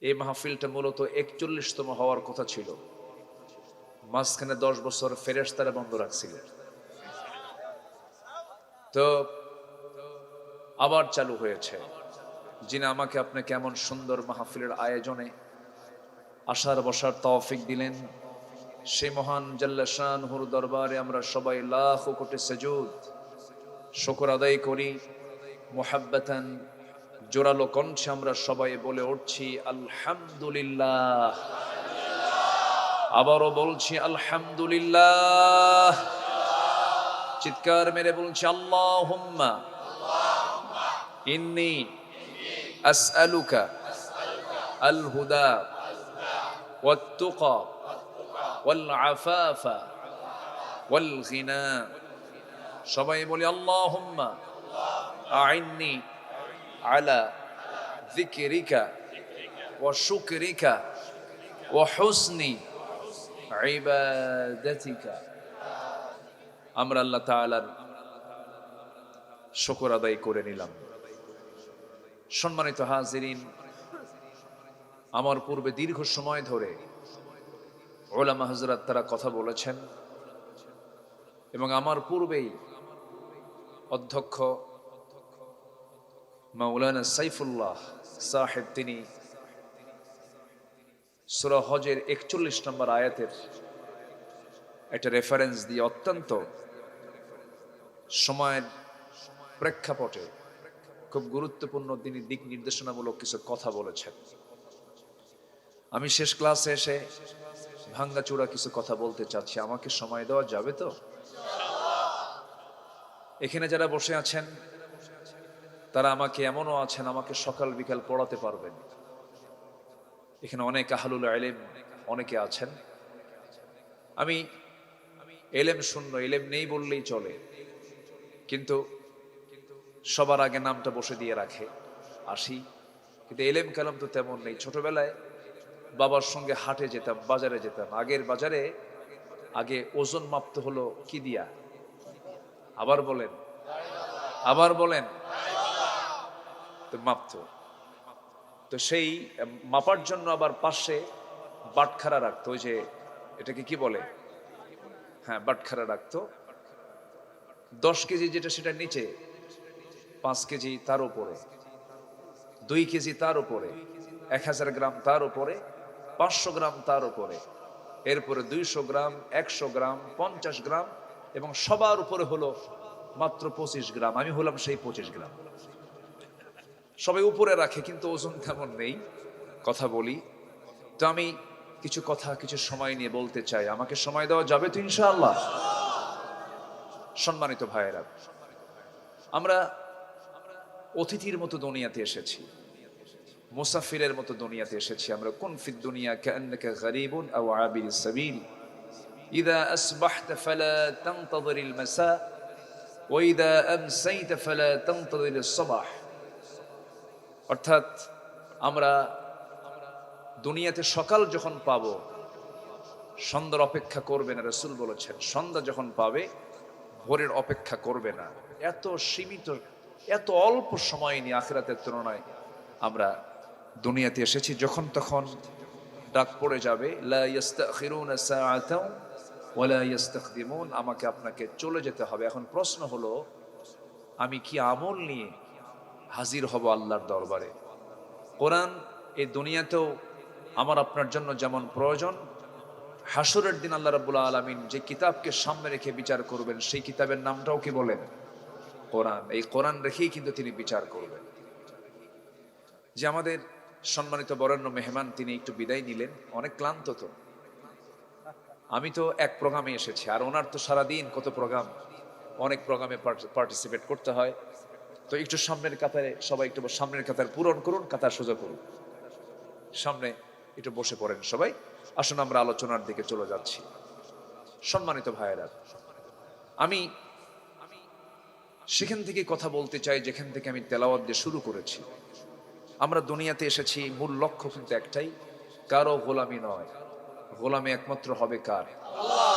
এই মাহফিলটা মূলত ৪১তম হওয়ার কথা ছিল, মাঝখানে ১০ বছর ফেরেশতারা বন্ধ রাখছিল, তো আবার চালু হয়েছে। যিনি আমাকে আপনাকে এমন সুন্দর মাহফিলের আয়োজনে আসার বসার তৌফিক দিলেন, সেই মহান জাল্লা শানহুর দরবারে আমরা সবাই লাখ কোটি সুজুদ শুকর আদায় করি। মুহাব্বাতান জোরালো কণ্ঠে আমরা সবাই বলে উঠছি আলহামদুলিল্লাহ। আবারও বলছি আলহামদুলিল্লাহ। চিৎকার মেরে বলছি আল্লাহুম্মা ইন্নী আসআলুকা আল হুদা ওয়াত তুকা ওয়াল আফাফা ওয়াল গিনা। সবাই বলি আল্লাহুম্মা আইন্নি আলা যিকরিকা ওয়া শুকরিকা ওয়া হুসনি ইবাদাতিকা। আমরা আল্লাহ তাআলার শুকর আদায় করে নিলাম। সম্মানিত হাজিরিন, আমার পূর্বে দীর্ঘ সময় ধরে উলামা হযরত তারা কথা বলেছেন এবং আমার পূর্বেই অধ্যক্ষ মাওলানা সাইফুল্লাহ সাহেব তিনি সূরা হজের ৪১ নম্বর আয়াতের একটা রেফারেন্স দিয়ে অত্যন্ত সময়ের প্রেক্ষাপটে খুব গুরুত্বপূর্ণ তিনি দিক নির্দেশনামূলক কিছু কথা বলেছেন। আমি শেষ ক্লাসে এসে ভাঙ্গাচোরা কিছু কথা বলতে চাচ্ছি, আমাকে সময় দেওয়া যাবে তো? এখানে যারা বসে আছেন তারা আমাকে এমনও আছেন আমাকে সকাল বিকাল পড়াতে পারবেন। এখানে অনেক আহলুল ইলম অনেকে আছেন। আমি এলেম শূন্য, এলেম নেই বললেই চলে, কিন্তু সবার আগে নামটা বসে দিয়ে রাখে আসি, কিন্তু এলেম কালাম তো তেমন নেই। ছোটবেলায় বাবার সঙ্গে হাটে যেতাম, বাজারে যেতাম। আগের বাজারে আগে ওজন মাপতে হলো কি দিয়া? আবার বলেন, আবার বলেন। তো মাপত, তো সেই মাপার জন্য আবার পাশে বাটখারা রাখতো। ওই যে এটাকে কি বলে, হ্যাঁ বাটখারা রাখতো। 10 কেজি যেটা সেটা নিচে, 5 কেজি তার উপরে, 2 কেজি তার উপরে, 1000 গ্রাম তার উপরে, 500 গ্রাম তার উপরে, এরপরে 200 গ্রাম, 100 গ্রাম, 50 গ্রাম এবং সবার উপরে হলো মাত্র 25 গ্রাম। আমি হলাম সেই 25 গ্রাম। সবাই উপরে রাখে কিন্তু ওজন তেমন নেই। কথা বলি তো, আমি কিছু কথা কিছু সময় নিয়ে বলতে চাই। আমাকে সময় দেওয়া যাবে তো ইনশাআল্লাহ? সম্মানিত ভাইয়েরা, আমরা অতিথির মতো দুনিয়াতে এসেছি, মুসাফিরের মতো দুনিয়াতে এসেছি। আমরা কুন ফিদ দুনিয়া কাআন্নাকা গরীবুন আও আবিরুস সাবিল ইযা আসবাহতা ফালা তানতাযিরিল মাসা ওয়া ইযা আমসাইতা ফালা তানতাযিরিস সাবাহ। অর্থাৎ আমরা দুনিয়াতে সকাল যখন পাবো সন্ধ্যার অপেক্ষা করবে না। রাসূল বলেছেন সন্ধ্যা যখন পাবে ভোরের অপেক্ষা করবে না। এত সীমিত, এত অল্প সময় নিয়ে আখিরাতের তুলনায় আমরা দুনিয়াতে এসেছি। যখন তখন ডাক পড়ে যাবে, লা ইস্তাখিরুনা সাআতাও ওয়া লা ইস্তাকদিমুন। আমাকে আপনাকে চলে যেতে হবে। এখন প্রশ্ন হলো, আমি কি আমল নিয়ে হাজির হব আল্লাহর দরবারে? কোরআন এই দুনিয়াতেও আমার আপনার জন্য যেমন প্রয়োজন, হাসরের দিন আল্লাহ রাব্বুল আলামিন যে কিতাবকে সামনে রেখে বিচার করবেন সেই কিতাবের নামটাও কি বলেন? কোরআন। এই কোরআন রেখেই কিন্তু তিনি বিচার করবেন। যে আমাদের সম্মানিত বরেণ্য মেহমান, তিনি একটু বিদায় নিলেন, অনেক ক্লান্ত। তো আমি তো এক প্রোগ্রামে এসেছি, আর ওনার তো সারাদিন কত প্রোগ্রাম, অনেক প্রোগ্রামে পার্টিসিপেট করতে হয়। তো একটু সামনের কাতারে সবাই, একটু সামনের কাতার পূরণ করুন, কাতার সোজা করুন, সামনে একটু বসে পড়েন সবাই। আসুন আমরা আলোচনার দিকে চলে যাচ্ছি। সম্মানিত ভাইয়েরা, আমি সেখান থেকে কথা বলতে চাই যেখান থেকে আমি তেলাওয়াত দিয়ে শুরু করেছি। আমরা দুনিয়াতে এসেছি, মূল লক্ষ্য কিন্তু একটাই, কারো গোলামি নয়। গোলামি একমাত্র হবে কার? আল্লাহ।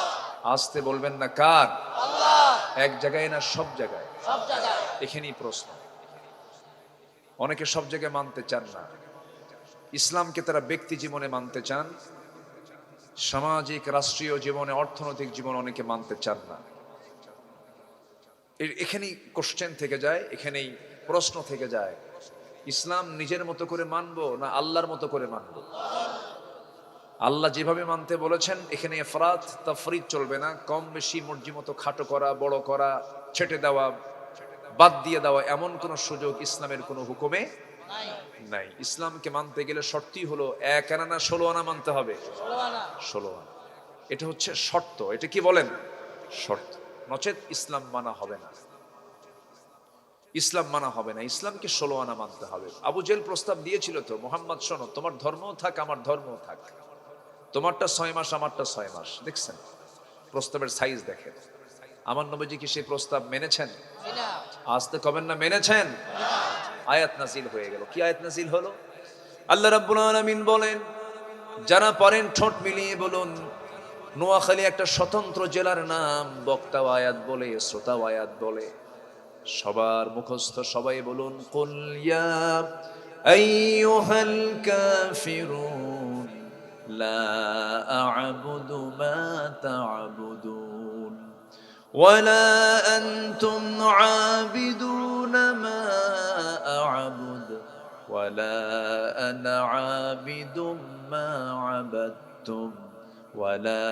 আসতে বলবেন না, কার? আল্লাহ। এক জায়গায় না সব জায়গায়? সব জায়গায়। এখানেই প্রশ্ন। অনেকে সব জায়গায় মানতে চান না, ইসলামকে তারা ব্যক্তি জীবনে মানতে চান, সামাজিক রাষ্ট্রীয় জীবনে অর্থনৈতিক জীবনে অনেকে মানতে চান না। এখানেই কোশ্চেন থেকে যায়, এখানেই প্রশ্ন থেকে যায়, ইসলাম নিজের মতো করে মানবো না আল্লাহর মতো করে মানবো? আল্লাহ যেভাবে মানতে বলেছেন এখানে ইফরাত তাফরিদ চলবে না। কম বেশি মর্জি মতো খাটো করা, বড় করা, ছেটে দেওয়া, বাদ দিয়ে দেওয়া, এমন কোন সুযোগ ইসলামের কোন হুকুমে নাই। ইসলামকে মানতে গেলে শর্তই হলো 1 আনা না 16 আনা মানতে হবে। 16 আনা, এটা হচ্ছে শর্ত। এটা কি বলেন? শর্ত। নচেত ইসলাম মানা হবে না, ইসলাম মানা হবে না। ইসলামকে 16 আনা মানতে হবে। আবু জেল প্রস্তাব দিয়েছিল তো, মোহাম্মদ শোনো, তোমার ধর্মও থাক আমার ধর্মও থাক, তোমারটা 6 মাস আমারটা 6 মাস। দেখছেন প্রস্তাবের সাইজ দেখেন। আমার নবীজি কি সেই প্রস্তাব মেনেছেন? আজ তো কবেন না মেনেছেন। আয়াত নাজিল হয়ে গেল। কি আয়াত নাজিল হলো? আল্লাহ রাব্বুল আলামিন বলেন, যারা পড়েন ঠোঁট মিলিয়ে বলুন, নোয়াখালী একটা স্বতন্ত্র জেলার নাম, বক্তাও আয়াত বলে, শ্রোতাও আয়াত বলে, সবার মুখস্থ সবাই বলুন, কুল ইয়া আইয়ুহাল কাফিরুন লা আ'বুদু মা তা'বুদুন ওয়ালা আনতুম আবিদুনা মা আ'বুদু ওয়ালা আনা আবিদুম মা আবাদতুম ওয়ালা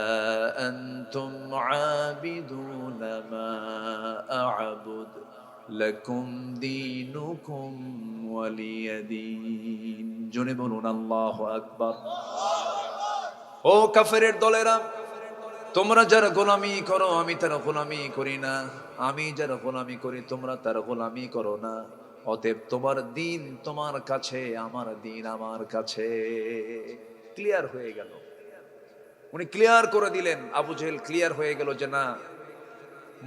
আনতুম আবিদুনা মা আ'বুদু লাকুম দীনুকুম ওয়ালিয়াদিন। জোরে বলুন আল্লাহু আকবার। ও কাফেরের দলেরা, তোমরা যারা গোলামি করো আমি তার গোলামি করি না, আমি যারা গোলামি করি তোমরা তার গোলামি করো না। অতএব তোমার দিন তোমার কাছে, আমার দিন আমার কাছে। ক্লিয়ার হয়ে গেল। উনি ক্লিয়ার করে দিলেন। আবু জেহেল ক্লিয়ার হয়ে গেল যে না,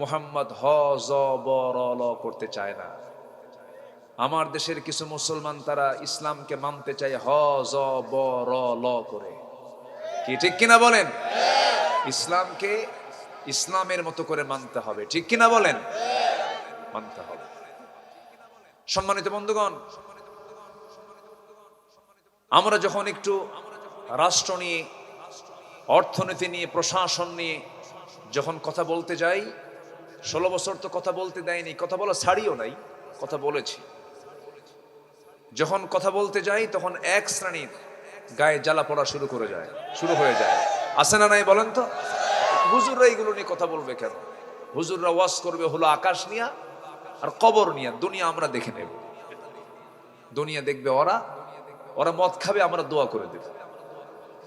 মুহাম্মদ হ জ ব র ল করতে চায় না। আমার দেশের কিছু মুসলমান তারা ইসলামকে মানতে চায় হ জ ব র ল করে। কি ঠিক কিনা বলেন? ইসলামকে ইসলামের মতো করে মানতে হবে, ঠিক কিনা বলেন? মানতে হবে। সম্মানিত বন্ধুগণ, আমরা যখন একটু রাষ্ট্র নিয়ে, অর্থনীতি নিয়ে, প্রশাসন নিয়ে যখন কথা বলতে যাই, 16 বছর তো কথা বলতে দেয়নি, কথা বলা ছাড়িও নাই, কথা বলেছি। যখন কথা বলতে যাই তখন এক শ্রেণীর গায়ে জ্বালা পড়া শুরু হয়ে যায়। আছে না নাই বলেন তো? হুজুররা এগুলো নিয়ে কথা বলবে কেন? হুজুররা ওয়াজ করবে হলো আকাশ নিয়া আর কবর নিয়া। দুনিয়া আমরা দেখে নেব, দুনিয়া দেখবে ওরা, ওরা মদ খাবে, আমরা দোয়া করে দেব।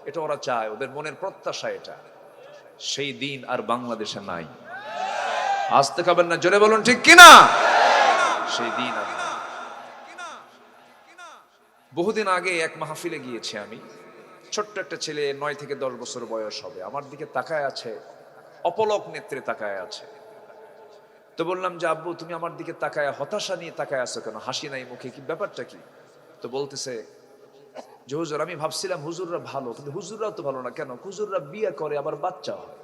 এটা ওরা চায়, ওদের মনের প্রত্যাশা এটা। সেই দিন আর বাংলাদেশে নাই। আসতে খাবেন না, জোরে বলুন ঠিক কিনা? সেই দিন আর নাই। বহুদিন আগে এক মাহফিলে গিয়েছি আমি। ছোট্ট একটা ছেলে, 9 থেকে 10 বছর বয়স হবে, আমার দিকে তাকায় আছে, অপলক নেত্রে তাকায় আছে। তো বললাম যে আব্বু, তুমি আমার দিকে তাকায় হতাশা নিয়ে তাকায় আছো কেন, হাসি নাই মুখে, কি ব্যাপারটা কি? তো বলতেছে যে হুজুর, আমি ভাবছিলাম হুজুররা ভালো, কিন্তু হুজুররাও তো ভালো না। কেন? হুজুররা বিয়ে করে আবার বাচ্চা হয়।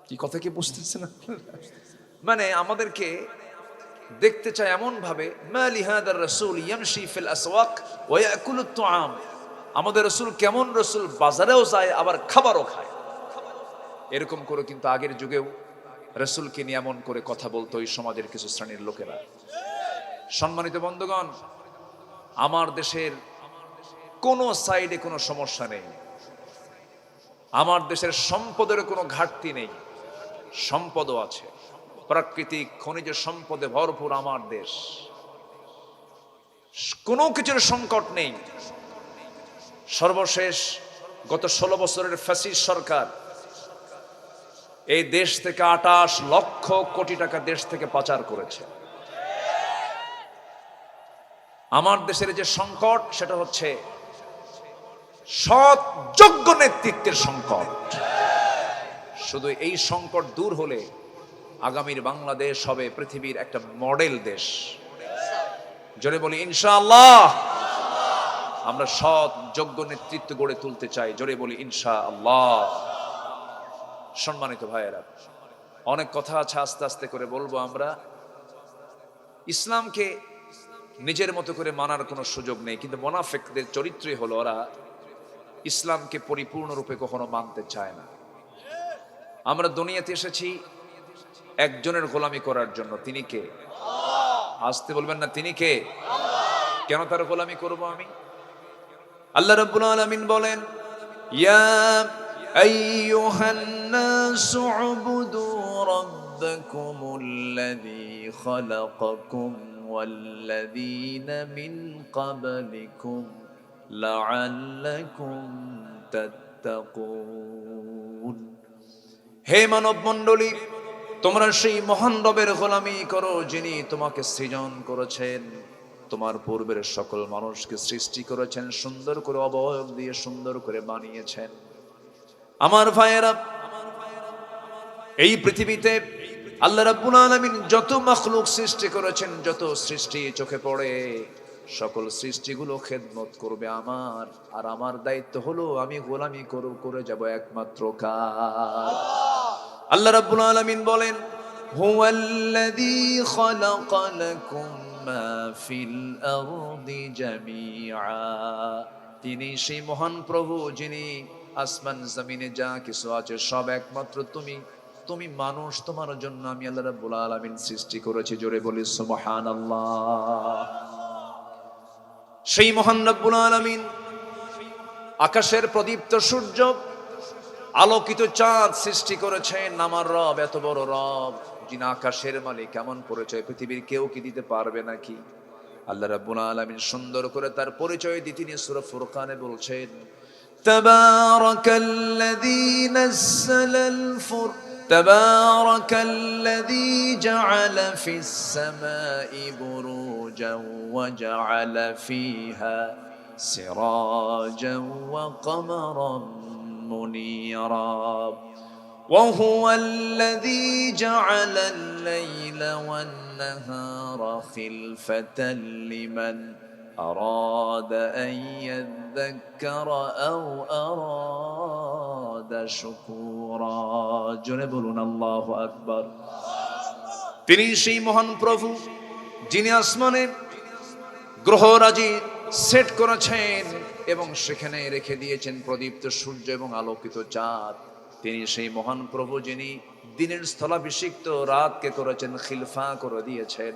কি কথা কি বুঝতেছে না? মানে আমাদেরকে দেখতে চায় এমন ভাবে, মা লিহাদার রাসূল ইয়ামশি ফিল আসওয়াক ওয়া ইয়াকুলুত তুআম। আমাদের রাসূল কেমন রাসূল, বাজারেও যায় আবার খাবারও খায়। এরকম করে কিন্তু আগের যুগেও রাসূলকে নিয়ে এমন করে কথা বলতো ওই সমাজের কিছু শ্রেণীর লোকেরা। সম্মানিত বন্ধুগণ, আমার দেশের কোন সাইডে কোনো সমস্যা নেই, আমার দেশের সম্পদের কোনো ঘাটতি নেই, সম্পদও আছে, প্রাকৃতিক খনিজ সম্পদে ভরপুর আমার দেশ, কোনো কিছুর সংকট নেই। সর্বশেষ গত 16 বছরের ফ্যাসিস্ট সরকার এই দেশ থেকে 28 লক্ষ কোটি টাকা দেশ থেকে পাচার করেছে। আমার দেশের যে সংকট, সেটা হচ্ছে সৎ যোগ্য নেতৃত্বের সংকট। শুধু এই সংকট দূর হলে আগামীর বাংলাদেশ হবে পৃথিবীর একটা মডেল দেশ। জোরে বলি ইনশাআল্লাহ। আমরা সৎ যোগ্য নেতৃত্ব গড়ে তুলতে চাই, জোরে বলি ইনশাআল্লাহ। সম্মানিত ভাইয়েরা, অনেক কথা আছে, আস্তে আস্তে করে বলবো। আমরা ইসলামকে নিজের মতো করে মানার কোনো সুযোগ নেই। কিন্তু মুনাফিকদের চরিত্রই হলো ওরা ইসলামকে পরিপূর্ণরূপে কখনো মানতে চায় না। আমরা দুনিয়াতে এসেছি একজনের গোলামি করার জন্য, তিনি কে? আসতে বলবেন না, তিনি কে? কেন তার গোলামি করব আমি? আল্লাহ রাব্বুল আলামিন বলেন, ইয়া আইয়ুহান নাসু উবুদু রাব্বাকুমুল্লাযী খালাকাকুম ওয়াল্লাযীনা মিন ক্বাবলিকুম লাআল্লাকুম তাত্তাকুন। হে মানব মণ্ডলী, তোমরা সেই মহান রবের গোলামি করো যিনি তোমাকে সৃজন করেছেন, তোমার পূর্বের সকল মানুষকে সৃষ্টি করেছেন, সুন্দর করে অবয়ব দিয়ে সুন্দর করে বানিয়েছেন। আমার ভাইয়েরা, এই পৃথিবীতে আল্লাহ রাব্বুল আলামিন যত মাখলুক সৃষ্টি করেছেন, যত সৃষ্টি চোখে পড়ে, সকল সৃষ্টিগুলো খেদমত করবে আমার, আর আমার দায়িত্ব হলো আমি গোলামি করে যাব একমাত্র কার? আল্লাহ রাব্বুল আলামিন বলেন, হুয়াল্লাযী খালাকা লাকুম মা ফিল আরদি জামিআ। তিনি সেই মহান প্রভু যিনি আসমান জমিনে যা কিছু আছে সব একমাত্র তুমি মানুষ, তোমার জন্য আমি আল্লাহ রাব্বুল আলামিন সৃষ্টি করেছি। জোরে বলি সুবহানাল্লাহ। সেই মহান রাব্বুল আলামিন আকাশের প্রদীপ্ত সূর্য, আলোকিত চাঁদ সৃষ্টি করেছেন। আমার রব এত বড় রব, যিনি আকাশের মালিক, এমন পরিচয় পৃথিবীর কেউ কি দিতে পারবে নাকি? আল্লাহ রাব্বুল আলামিন সুন্দর করে তার পরিচয় দিয়ে তিনি সূরা ফুরকানে বলছেন, তাবারাকাল্লাযী জাআলা ফিস সামাই বুরুজান ওয়া জাআলা ফিহা সিরাজান ওয়া কমারান منيرا وهو الذي جعل الليل والنهار خلفة لمن أراد أن يذكر أو أراد شكورا। জোরে বলুন আল্লাহু আকবার। তিনি সেই মহান প্রভু যিনি আসমানে গ্রহরাজি সেট করেছেন এবং সেখানে রেখে দিয়েছেন প্রদীপ্ত সূর্য এবং আলোকিত চাঁদ। তিনি সেই মহান প্রভু যিনি দিনের স্থলাভিষিক্ত রাতকে করেছেন খিলফা করে দিয়েছেন।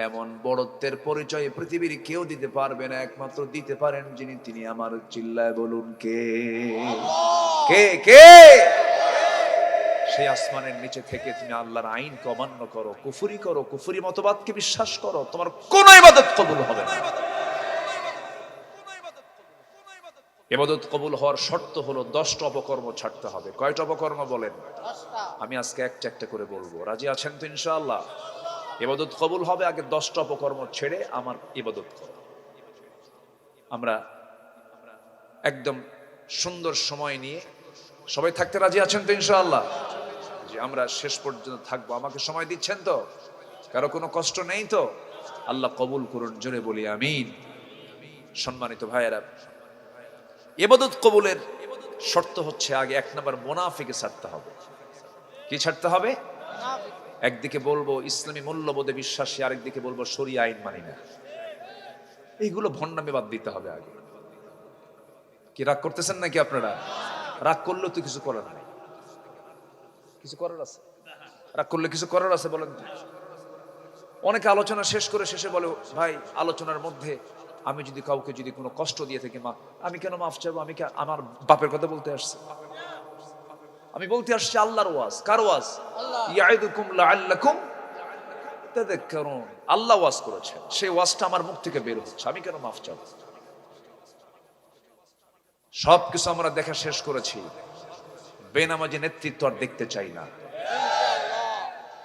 এমন বড়ত্বের পরিচয় পৃথিবীর কেউ দিতে পারবে না, একমাত্র দিতে পারেন যিনি, তিনি আমার। চিল্লায় বলুন কে? কে কে? সেই আসমানের নিচে থেকে তুমি আল্লাহর আইনকে অমান্য করো, কুফরি মতবাদকে বিশ্বাস করো, তোমার কোনো ইবাদত কবুল হবে না। ইবাদত কবুল হওয়ার শর্ত হলো 10টা অপকর্ম ছাড়তে হবে। কয়টা অপকর্ম বলেন? আমি আজকে একটা একটা করে বলবো, রাজি আছেন তো ইনশাআল্লাহ? ইবাদত কবুল হবে আগে 10টা অপকর্ম ছেড়ে আমার ইবাদত করো। আমরা একদম সুন্দর সময় নিয়ে সবাই থাকতে রাজি আছেন তো ইনশাআল্লাহ? যে আমরা শেষ পর্যন্ত থাকবো, আমাকে সময় দিচ্ছেন তো? কারো কোনো কষ্ট নেই তো? আল্লাহ কবুল করুন, জোরে বলি আমিন। সম্মানিত ভাইয়েরা, ইবাদত কবুলের শর্ত হচ্ছে আগে 1 নম্বর মুনাফিকে ছাড়তে হবে। কি ছাড়তে হবে? একদিকে বলবো ইসলামী মূল্যবোধে বিশ্বাসী, আরেকদিকে বলবো শরীয়ত আইন মানি না। এইগুলো ভণ্ডামি বাদ দিতে হবে আগে। কি রাগ করতেছেন নাকি আপনারা? রাগ করলেও তো কিছু করার নাই। কিছু করার আছে? রাগ করলে কিছু করার আছে বলেন? অনেকে আলোচনা শেষ করে শেষে বলে, ভাই আলোচনার মধ্যে আমি যদি কাউকে যদি কোনো কষ্ট দিয়ে থাকি, আমি কেন মাফ চাইবো? আমি আমার বাপের কথা বলতে আসছি? আমি বলতে আসছি আল্লাহর ওয়াজ। কার ওয়াজ? ইয়াইদুকুম লাআল্লাকুম তাযাক্কারুন। আল্লাহ ওয়াজ করেছেন, সেই ওয়াজটা আমার মুখ থেকে বের হচ্ছে, আমি কেন মাফ চাইবো? সবকিছু আমরা দেখা শেষ করেছি। বেনামাজি নেতৃত্ব আর দেখতে চাই না,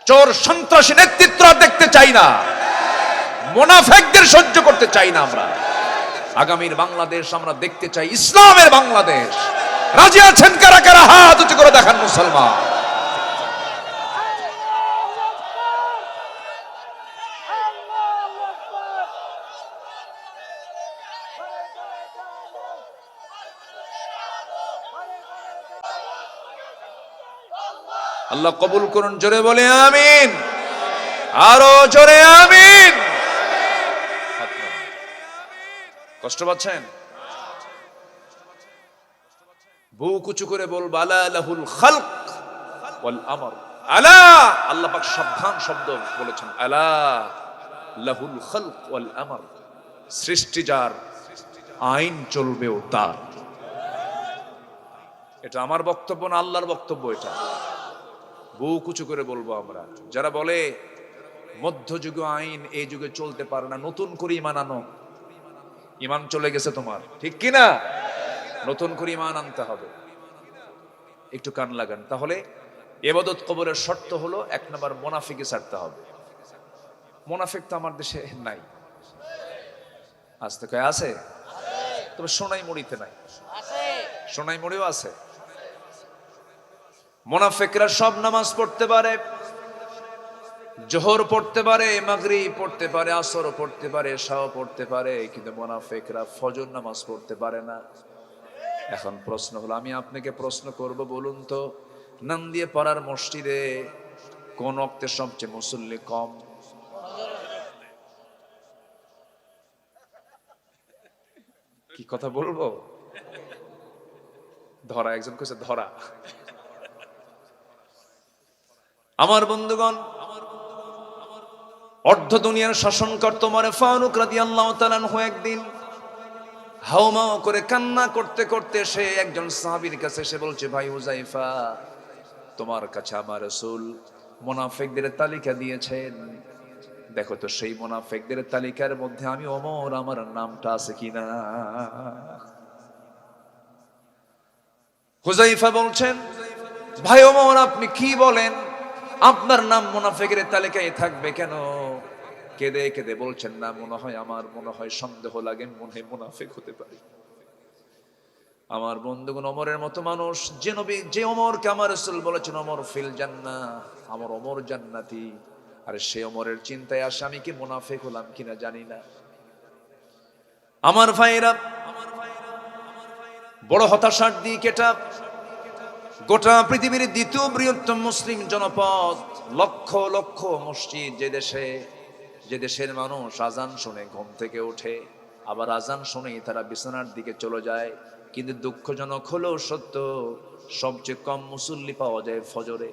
চোর সন্ত্রাসী নেতৃত্ব আর দেখতে চাই না, মুনাফিকদের সহ্য করতে চাই না। আমরা আগামীর বাংলাদেশ আমরা দেখতে চাই ইসলামের বাংলাদেশ। রাজি আছেন কারা কারা? হাত উঁচু করে দেখান মুসলমান। আল্লাহ কবুল করুন, জোরে বলে আমিন। আরো জোরে আমিন। কষ্ট পাচ্ছেন? বুক উঁচু করে বলবো আলা লাহুল খালক ওয়াল আমর। আলা, আল্লাহ পাক সাবধান শব্দ বলেছেন, আলা লাহুল খালক ওয়াল আমর, সৃষ্টি যার, আইন চলবেও তার। এটা আমার বক্তব্য না, আল্লাহর বক্তব্য এটা। বুক উঁচু করে বলবো আমরা। যারা বলে মধ্যযুগে আইন এই যুগে চলতে পারে না, নতুন করে ইমান আনো। ইমান চলে গেছে তোমার, ঠিক কিনা? নতুন করে ইমান আনতে হবে। একটু কান লাগান। তাহলে ইবাদত কবরের শর্ত হলো, এক নাম্বার মুনাফিকি ছাড়তে হবে। মুনাফিক তো আমার দেশে নাই, আজ থেকে আছে, তবে সোনাইমুড়িতে নাই, সোনাইমুড়িও আছে। মুনাফিকরা সব নামাজ পড়তে পারে, জোহর পড়তে পারে, মাগরিব পড়তে পারে, আসর পড়তে পারে, এশাও পড়তে পারে, কিন্তু মুনাফিকরা ফজর নামাজ পড়তে পারে না। এখন প্রশ্ন হলো, আমি আপনাকে প্রশ্ন করব, বলুন তো নান্দিয়া পাড়ার মসজিদে কোন ওয়াক্তে সবচেয়ে মুসল্লি কম? কি কথা বলবো? ধরা, একজন কইছে ধরা। আমার বন্ধুগণ, অর্ধ দুনিয়ার শাসন করত ওমর ফারুক রাদিয়াল্লাহু তাআলা আনহু একদিন হাউমাউ করে কান্না করতে করতে সে একজন সাহাবীর কাছে এসে বলছে, ভাই হুযায়ফা, তোমার কাছে আমার রাসূল মুনাফিকদের তালিকা দিয়েছেন, দেখো তো সেই মুনাফিকদের তালিকার মধ্যে আমি ওমর, আমার নামটা আছে কিনা? হুযায়ফা বলছেন, ভাই ওমর, আপনি কি বলেন? আপনার নাম মুনাফিকের তালিকায় থাকবে কেন? কেঁদে কেঁদে বলছেন, না, আমার মনে হয় সন্দেহ লাগে, মনে হয় মুনাফিক হতে পারে। আমার বন্ধুগণ, ওমরের মতো মানুষ, যে নবী, যে ওমরকে আমার রাসূল বলেছেন ওমর ফিল জান্নাহ, আমার ওমর জান্নাতি, আর সে ওমরের চিন্তায় আসে আমি কি মুনাফিক হলাম কিনা জানি না। আমার ভাইরা, বড় হতাশার দিক এটা। গোটা পৃথিবীর দ্বিতীয় বৃহত্তম মুসলিম জনপদ, লক্ষ লক্ষ মসজিদ, যে দেশের মানুষ আজান শুনে ঘুম থেকে ওঠে, আবার আজান শুনেই তারা বিছানার দিকে চলে যায়, কিন্তু দুঃখজনক হলেও সত্য, সবচেয়ে কম মুসল্লি পাওয়া যায় ফজরে।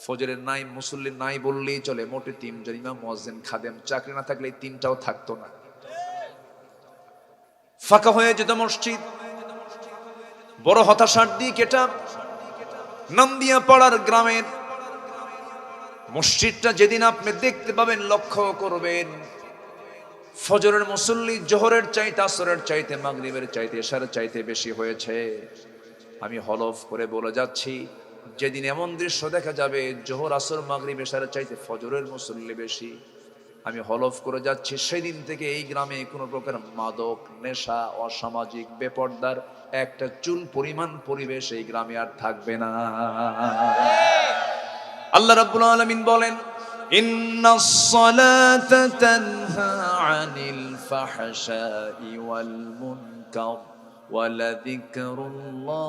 ফজরের নাই মুসল্লি নাই বললেই চলে, মোটে তিনজন, ইমাম, মুয়াজ্জিন, খাদেম। চাকরি না থাকলে তিনটাও থাকতো না, ফাঁকা হয়ে যেত মসজিদ। বড় হতাশার দিক এটা। নান্দিয়া পাড়ার গ্রামের মসজিদটা যেদিন আপনি দেখতে পাবেন, লক্ষ্য করবেন, ফজরের মুসল্লি জোহরের চাইতে, আসরের চাইতে, মাগরিবের চাইতে, এশার চাইতে বেশি হয়েছে। আমি হলফ করে বলে যাচ্ছি, যেদিন এমন দৃশ্য দেখা যাবে, জোহর, আসর, মাগরিব, এশার চাইতে ফজরের মুসল্লি বেশি, আমি হলফ করে যাচ্ছি, সেদিন থেকে এই গ্রামে কোনো প্রকার মাদক, নেশা, অসামাজিক, বেপর্দার একটা চুল পরিমাণ পরিবেশ এই গ্রামে আর থাকবে না। আল্লাহ রাব্বুল আলামিন বলেন, ইন্নাস সালাতা তানহা আনিল ফাহশাই ওয়াল মুনকার ওয়া লাযিকরুল্লাহি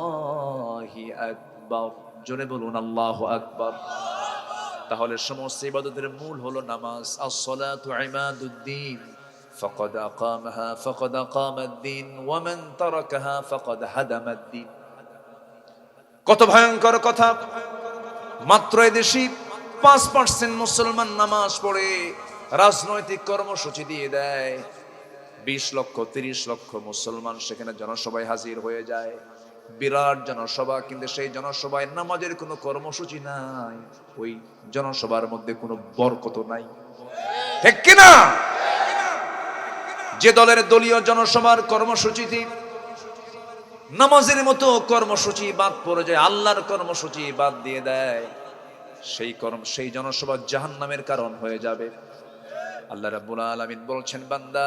আকবার। জোরে বলুন আল্লাহু আকবার। তাহলে সমস্ত ইবাদতের মূল হলো নামাজ। আস-সালাতু ইমাদুদ্দিন, ফাকাদ আকামাহা ফাকাদ আকামাদ-দ্বীন ওয়া মান তারাকাহা ফাকাদ হাদামাদ-দ্বীন। কত ভয়ঙ্কর কথা! মাত্র এদেশে 5% মুসলমান নামাজ পড়ে, রাজনৈতিক কর্মসূচি দিয়ে দেয়, 20 লক্ষ 30 লক্ষ মুসলমান সেখানে জনসভায় হাজির হয়ে যায়, বিরাট জনসভা, কিন্তু সেই জনসভায় নামাজের কোনো কর্মসূচি নাই, ওই জনসভার মধ্যে কোনো বরকত নাই, ঠিক কিনা? যে দলের দলীয় জনসভার কর্মসূচিতে নামাজের মতো কর্মসূচি বাদ পড়ে যায়, আল্লাহর কর্মসূচি বাদ দিয়ে দেয়, সেই জনসভা জাহান্নামের কারণ হয়ে যাবে। আল্লাহ রাব্বুল আলামিন বলছেন, বান্দা,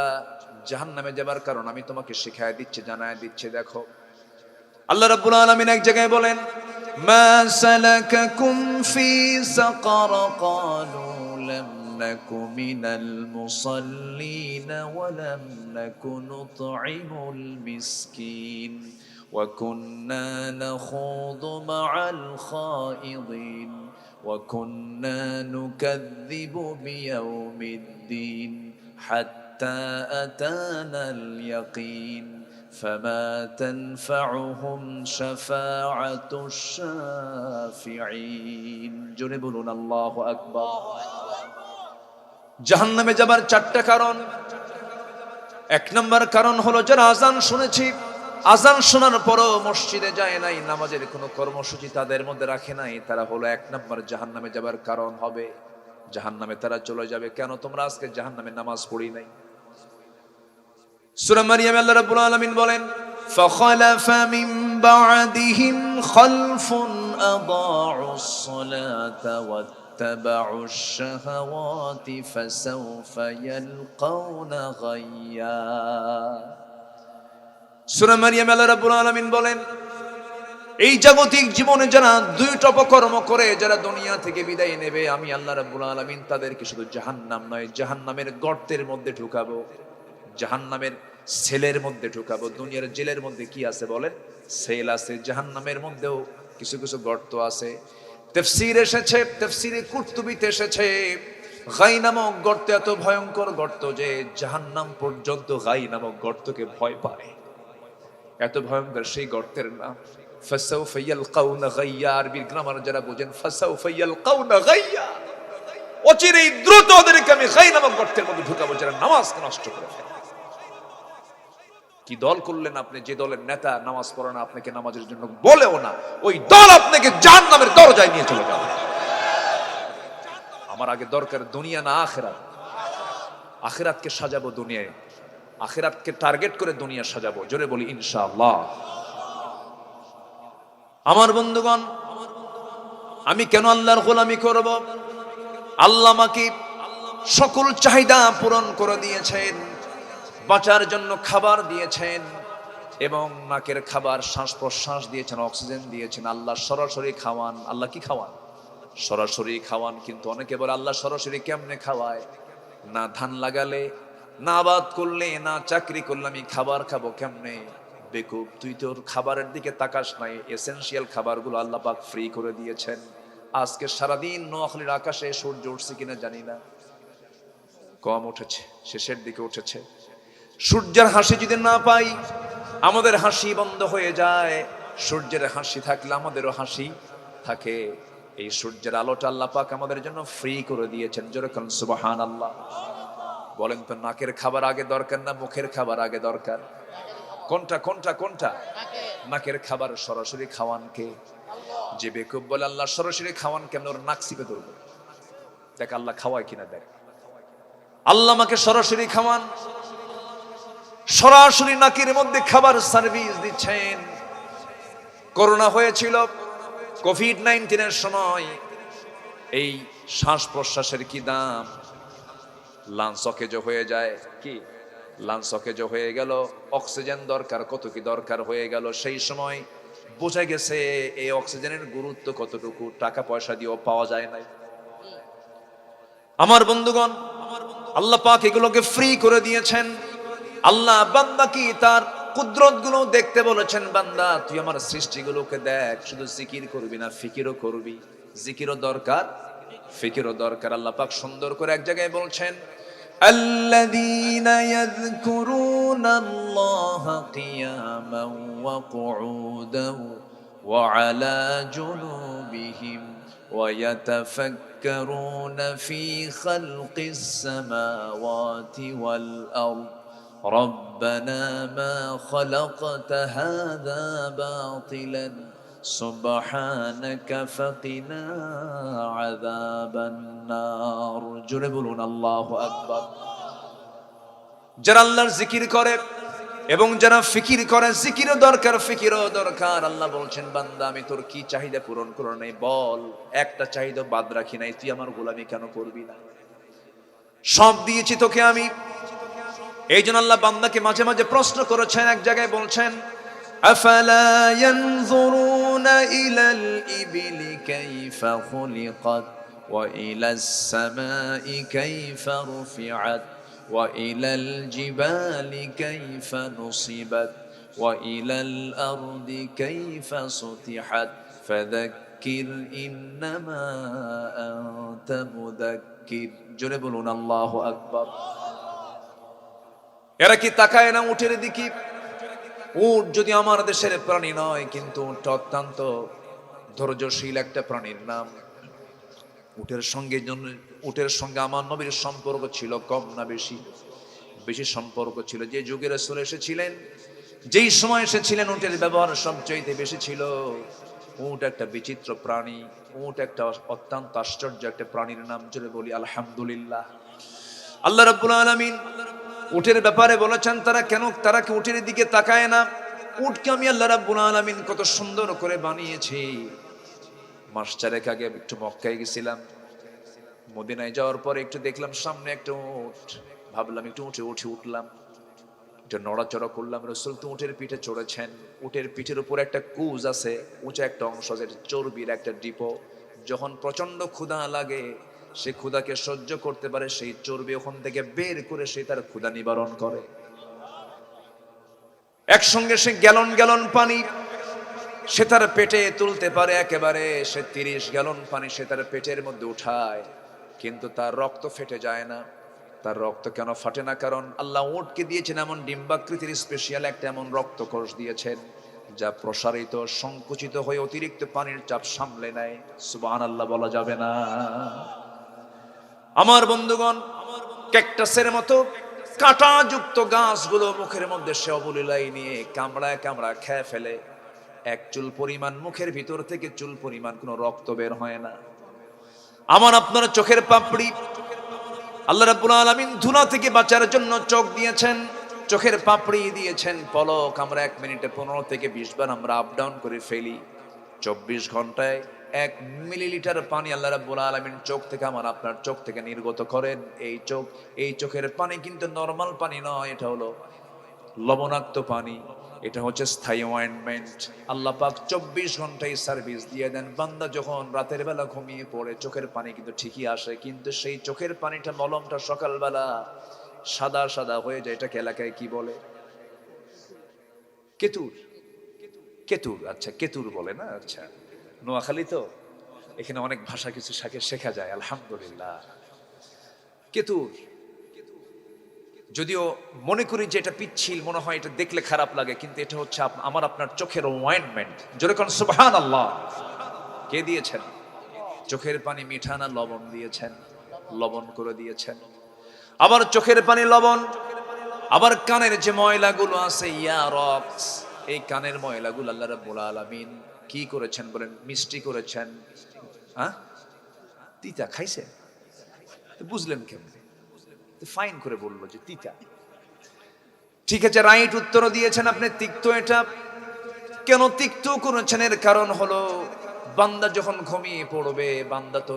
জাহান্নামে যাবার কারণ আমি তোমাকে শিখায় দিচ্ছি, জানায় দিচ্ছি। দেখো, আল্লাহ রাব্বুল আলামিন এক জায়গায় বলেন, মা সালাকাকুম ফি সাকার ক্বালু লাম নাকু মিনাল মুসাল্লিন ওয়া লাম নাকু নুতঈমুল মিসকিন ওয়া কুন্না নাখুযু মা'আল খায়িদিন ওয়া কুন্না নুকাযযিবু বিয়াউমিদ্দিন হাত্তা حتى أتانا اليقين فما تنفعهم شفاعة الشافعين জোরে বলুন আল্লাহু আকবার। জাহান্নামে যাবার চারটা কারণ। এক নম্বর কারণ হলো যারা আজান শুনেছি, আজান শোনার পরও মসজিদে যায় নাই, নামাজের কোনো কর্মসূচি তাদের মধ্যে রাখে নাই, তারা হলো এক নম্বর জাহান্নামে যাবার কারণ হবে। জাহান্নামে তারা চলে যাবে। কেন তোমরা আজকে জাহান্নামে নামাজ পড়ি নাই? সূরা মারইয়ামে আল্লাহ রাব্বুল আলামিন বলেন, ফাখালাফা মিন বা'দিহিম খালফুন আদাউস সালাতা ওয়াত্তাবাউশ শাহাওয়াতি ফাসাউফা ইয়ালকাউনা গায়্যা। সূরা মারইয়ামে আল্লাহ রাব্বুল আলামিন বলেন, এই জাগতিক জীবনে যারা দুইটা অপকর্ম করে যারা দুনিয়া থেকে বিদায় নেবে, আমি আল্লাহ রাব্বুল আলামিন তাদেরকে শুধু জাহান্নাম নয়, জাহান্নামের গর্তের মধ্যে ঢুকাবো, জাহান্নামের সেলের মধ্যে ঢুকাবো। দুনিয়ার জেলের মধ্যে কি আছে বলেন? সেল আছে। জাহান্নামের মধ্যেও কিছু কিছু গর্ত আছে। তাফসীর এসেছে, তাফসীরে কুরতুবিতে এসেছে, গাই নামক গর্ত এত ভয়ঙ্কর গর্ত যে জাহান্নাম পর্যন্ত গাই নামক গর্তকে ভয় পায়। এত ভয়ঙ্কর সেই গর্তের নাম ফাসাউফা ইয়ালকাউনা গায়্যা। আরবির গ্রামার যারা বোঝেন, ফাসাউফা ইয়ালকাউনা গায়্যা, অচিরেই দ্রুত ওদেরকে আমি গাই নামক গর্তের মধ্যে ঢুকাবো যারা নামাজকে নষ্ট করে ফেলে। কি দল করলেন আপনি? যে দলের নেতা নামাজ পড়ে না, আপনাকে নামাজের জন্য বলেও না, ওই দল আপনাকে জাহান্নামের দরজায় নিয়ে চলে যাবে। আমার আগে দরকার দুনিয়া না আখিরাত। আখিরাতকে সাজাবো দুনিয়ায়, আখিরাতকে টার্গেট করে দুনিয়া সাজাবো। জোরে বলি ইনশাআল্লাহ। আমার বন্ধুগণ, আমি কেন আল্লাহর গোলামি করব? আল্লাহ আমাকে সকল চাহিদা পূরণ করে দিয়েছেন, বাঁচার জন্য খাবার দিয়েছেন এবং নাকের খাবার, শ্বাস প্রশ্বাস দিয়েছেন, অক্সিজেন দিয়েছেন। আল্লাহ সরাসরি খাওয়ান। আল্লাহ কি খাওয়ান? সরাসরি খাওয়ান। কিন্তু অনেকে বলে আল্লাহ সরাসরি কেমনে খাওয়ায়? না ধান লাগালে, না আবাদ করলে, না চাকরি করলে আমি খাবার খাবো কেমনে? বেকুব, তুই তোর খাবারের দিকে তাকাস নাই। এসেনশিয়াল খাবারগুলো আল্লাহ পাক ফ্রি করে দিয়েছেন। আজকে সারাদিন নোয়াখালীর আকাশে সূর্য উঠছে কিনা জানি না, কম উঠেছে, শেষের দিকে উঠেছে। সূর্যের হাসি যদি না পাই, আমাদের হাসি বন্ধ হয়ে যায়। সূর্যের হাসি থাকলে আমাদেরও হাসি থাকে। এই সূর্যের আলোটা আল্লাহ পাক আমাদের জন্য ফ্রি করে দিয়েছেন। যেরকম সুবহানাল্লাহ। বলেন তো, নাকের খাবার আগে দরকার না মুখের খাবার আগে দরকার? কোনটা কোনটা কোনটা? নাকের খাবার সরাসরি খাওয়ান কে? যে বেকুব বলে আল্লাহ সরাসরি খাওয়ান কেমন, ওর নাক চিপে ধরবো। দেখ আল্লাহ খাওয়ায় কিনা দেখ। আল্লাহ আমাকে সরাসরি খাওয়ান, সরাসরি নাকের মধ্যে খাবার সার্ভিস দিচ্ছেন। করোনা হয়েছিল, কোভিড-19 সময় এই শ্বাস প্রশ্বাসের কি দাম, লাঞ্চ অকেজো হয়ে যায়। কি লাঞ্চ অকেজো হয়ে গেল, অক্সিজেন দরকার, কত কি দরকার হয়ে গেল। সেই সময় বোঝা গেছে এই অক্সিজেনের গুরুত্ব কতটুকু, টাকা পয়সা দিয়েও পাওয়া যায় নাই। আমার বন্ধুগণ, আল্লাহ পাক এগুলোকে ফ্রি করে দিয়েছেন। আল্লাহ বান্দা কি তার কুদরত গুলো দেখতে বলেছেন, বান্দা তুই আমার সৃষ্টিগুলোকে দেখ, শুধু জিকির করবি না, ফিকিরও করবি। জিকিরও দরকার, ফিকিরও দরকার। আল্লাহ পাক সুন্দর করে এক জায়গায় বলছেন, আল্লাযীনা ইয়াযকুরুনাল্লাহা কিয়ামান ওয়া কুউদান ওয়া আলা জুনুবিহিম ওয়া ইয়াতাফাক্কারুনা ফি খালকিস সামাওয়াতি ওয়াল আরদ ربنا ما خلقت هذا باطلا سبحانك فقنا عذاب النار জোরে বলুন আল্লাহু আকবার। যারা আল্লাহর জিকির করে এবং যারা ফিকির করে, জিকিরও দরকার, ফিকিরও দরকার। আল্লাহ বলছেন, বান্দা আমি তোর কি চাহিদা পূরণ করো নাই বল, একটা চাহিদা বাদ রাখি নাই, তুই আমার গোলামি কেন করবি না? সব দিয়েছি তোকে আমি। এই জন্য আল্লাহ বান্দাকে মাঝে মাঝে প্রশ্ন করেছেন। এক জায়গায় বলছেন, আফালা ইয়ানজুরুনা ইলাল ইবিলি কাইফা খুলিকাত ওয়া ইলাস সামাই কাইফা রুফিআত ওয়া ইলাল জিবালি কাইফা নুসিবাত ওয়া ইলাল আরদি কাইফা সুতিহাত ফাযাক্কির ইন্নামা আনতা মুযাক্কির। জোরে বলুন আল্লাহু আকবার। এরা কি তাকায় না উটের দিকে? উট যদি আমার দেশের প্রাণী নয়, কিন্তু উট অত্যন্ত ধৈর্যশীল একটা প্রাণীর নাম। উটের সঙ্গে আমার নবীর সম্পর্ক ছিল কম না বেশি? বেশি সম্পর্ক ছিল। যে যুগে রাসূল এসেছিলেন, যেই সময় এসেছিলেন, উটের ব্যবহার সবচাইতে বেশি ছিল। উট একটা বিচিত্র প্রাণী, উট একটা অত্যন্ত আশ্চর্য একটা প্রাণীর নাম। জোরে বলি আলহামদুলিল্লাহ। আল্লাহ রাব্বুল আলামিন উটের ব্যাপারে বলেছেন, তারা কি উটের দিকে তাকায় না? উটকে আমি আল্লাহ রাব্বুল আলামিন কত সুন্দর করে বানিয়েছি। মাস চারেক আগে একটু মক্কায় গেছিলাম, মদিনায় যাওয়ার পরে একটু দেখলাম সামনে একটা উট। ভাবলাম একটু উঠে উঠলাম, একটু নড়াচড়া করলাম। রাসূল তো উটের পিঠে চড়েছেন। উটের পিঠের উপর একটা কুজ আছে, উঁচা একটা অংশ, যেটা চর্বির একটা ডিপো। যখন প্রচন্ড ক্ষুধা লাগে, সে ক্ষুধাকে সহ্য করতে পারে, সেই চর্বি ওখান থেকে বের করে সে তার ক্ষুধা নিবারণ করে। একসঙ্গে সে গ্যালন গ্যালন পানি সে তার পেটে তুলতে পারে। একেবারে সে 30 গ্যালন পানি সে তার পেটের মধ্যে উঠায়, কিন্তু তার রক্ত ফেটে যায় না। তার রক্ত কেন ফাটে না? কারণ আল্লাহ উটকে দিয়েছেন এমন ডিম্বাকৃতির স্পেশাল একটা এমন রক্তকোষ দিয়েছেন, যা প্রসারিত সংকুচিত হয়ে অতিরিক্ত পানির চাপ সামলে নেয়। সুবহানাল্লাহ বলা যাবে না? আমার বন্ধুগণ, ক্যাকটাসের মতো কাঁটাযুক্ত গাছগুলো মুখের মধ্যে সে অবলীলায় নিয়ে কামড়ায় কামড়ায় খেয়ে ফেলে। এক চুল পরিমাণ মুখের ভিতর থেকে চুল পরিমাণ কোনো রক্ত বের হয় না। আমার আপনার চোখের পাপড়ি আল্লাহ রাব্বুল আলামিন ধুলা থেকে বাঁচার জন্য চোখ দিয়েছেন, চোখের পাপড়ি দিয়েছেন পলক। আমরা 1 মিনিটে 15 থেকে 20 বার আমরা আপ ডাউন করে ফেলি। 24 ঘন্টায় 1 মিলিলিটার পানি আল্লাহ রাব্বুল আলামিন চোখ থেকে, আমার আপনার চোখ থেকে নির্গত করেন। এই চোখের পানি কিন্তু নরমাল পানি নয়, এটা হলো লবণাক্ত পানি। এটা হচ্ছে স্থায়ী অয়েন্টমেন্ট। আল্লাহ পাক 24 ঘন্টায় সার্ভিস দিয়ে দেন। বান্দা যখন রাতের বেলা ঘুমিয়ে পড়ে, চোখের পানি কিন্তু ঠিকই আসে, কিন্তু সেই চোখের পানিটা, মলমটা সকালবেলা সাদা সাদা হয়ে যায়। এটাকে এলাকায় কি বলে? কেতুর। কেতুর, আচ্ছা কেতুর বলে না? আচ্ছা, নোয়াখালী তো, এখানে অনেক ভাষা কিছু শেখা যায়, আলহামদুলিল্লাহ। কেতুর, যদিও মনে করি যে এটা পিচ্ছিল মনে হয়, এটা দেখলে খারাপ লাগে, কিন্তু এটা হচ্ছে আমার আপনার চোখের অয়েন্টমেন্ট। যেরকম সুবহানাল্লাহ। কে দিয়েছেন? চোখের পানি মিঠা না লবণ দিয়েছেন? লবণ করে দিয়েছেন। আবার চোখের পানি লবণ, আবার কানের যে ময়লাগুলো আছে, ইয়ারক্স, এই কানের ময়লাগুলো আল্লাহ রাব্বুল আলামিন কি করেছেন বলেন? মিষ্টি করেছেন। হ্যাঁ, তিতা খাইছেন তো বুঝলেন কেমনে? ফাইন করে বললো যে তিতা। ঠিক আছে, রাইট উত্তর দিয়েছেন আপনি, তিক্ত। এটা কেন তিক্ত করেছেন? এর কারণ হলো, বান্দা যখন ঘুমিয়ে পড়বে, বান্দা তো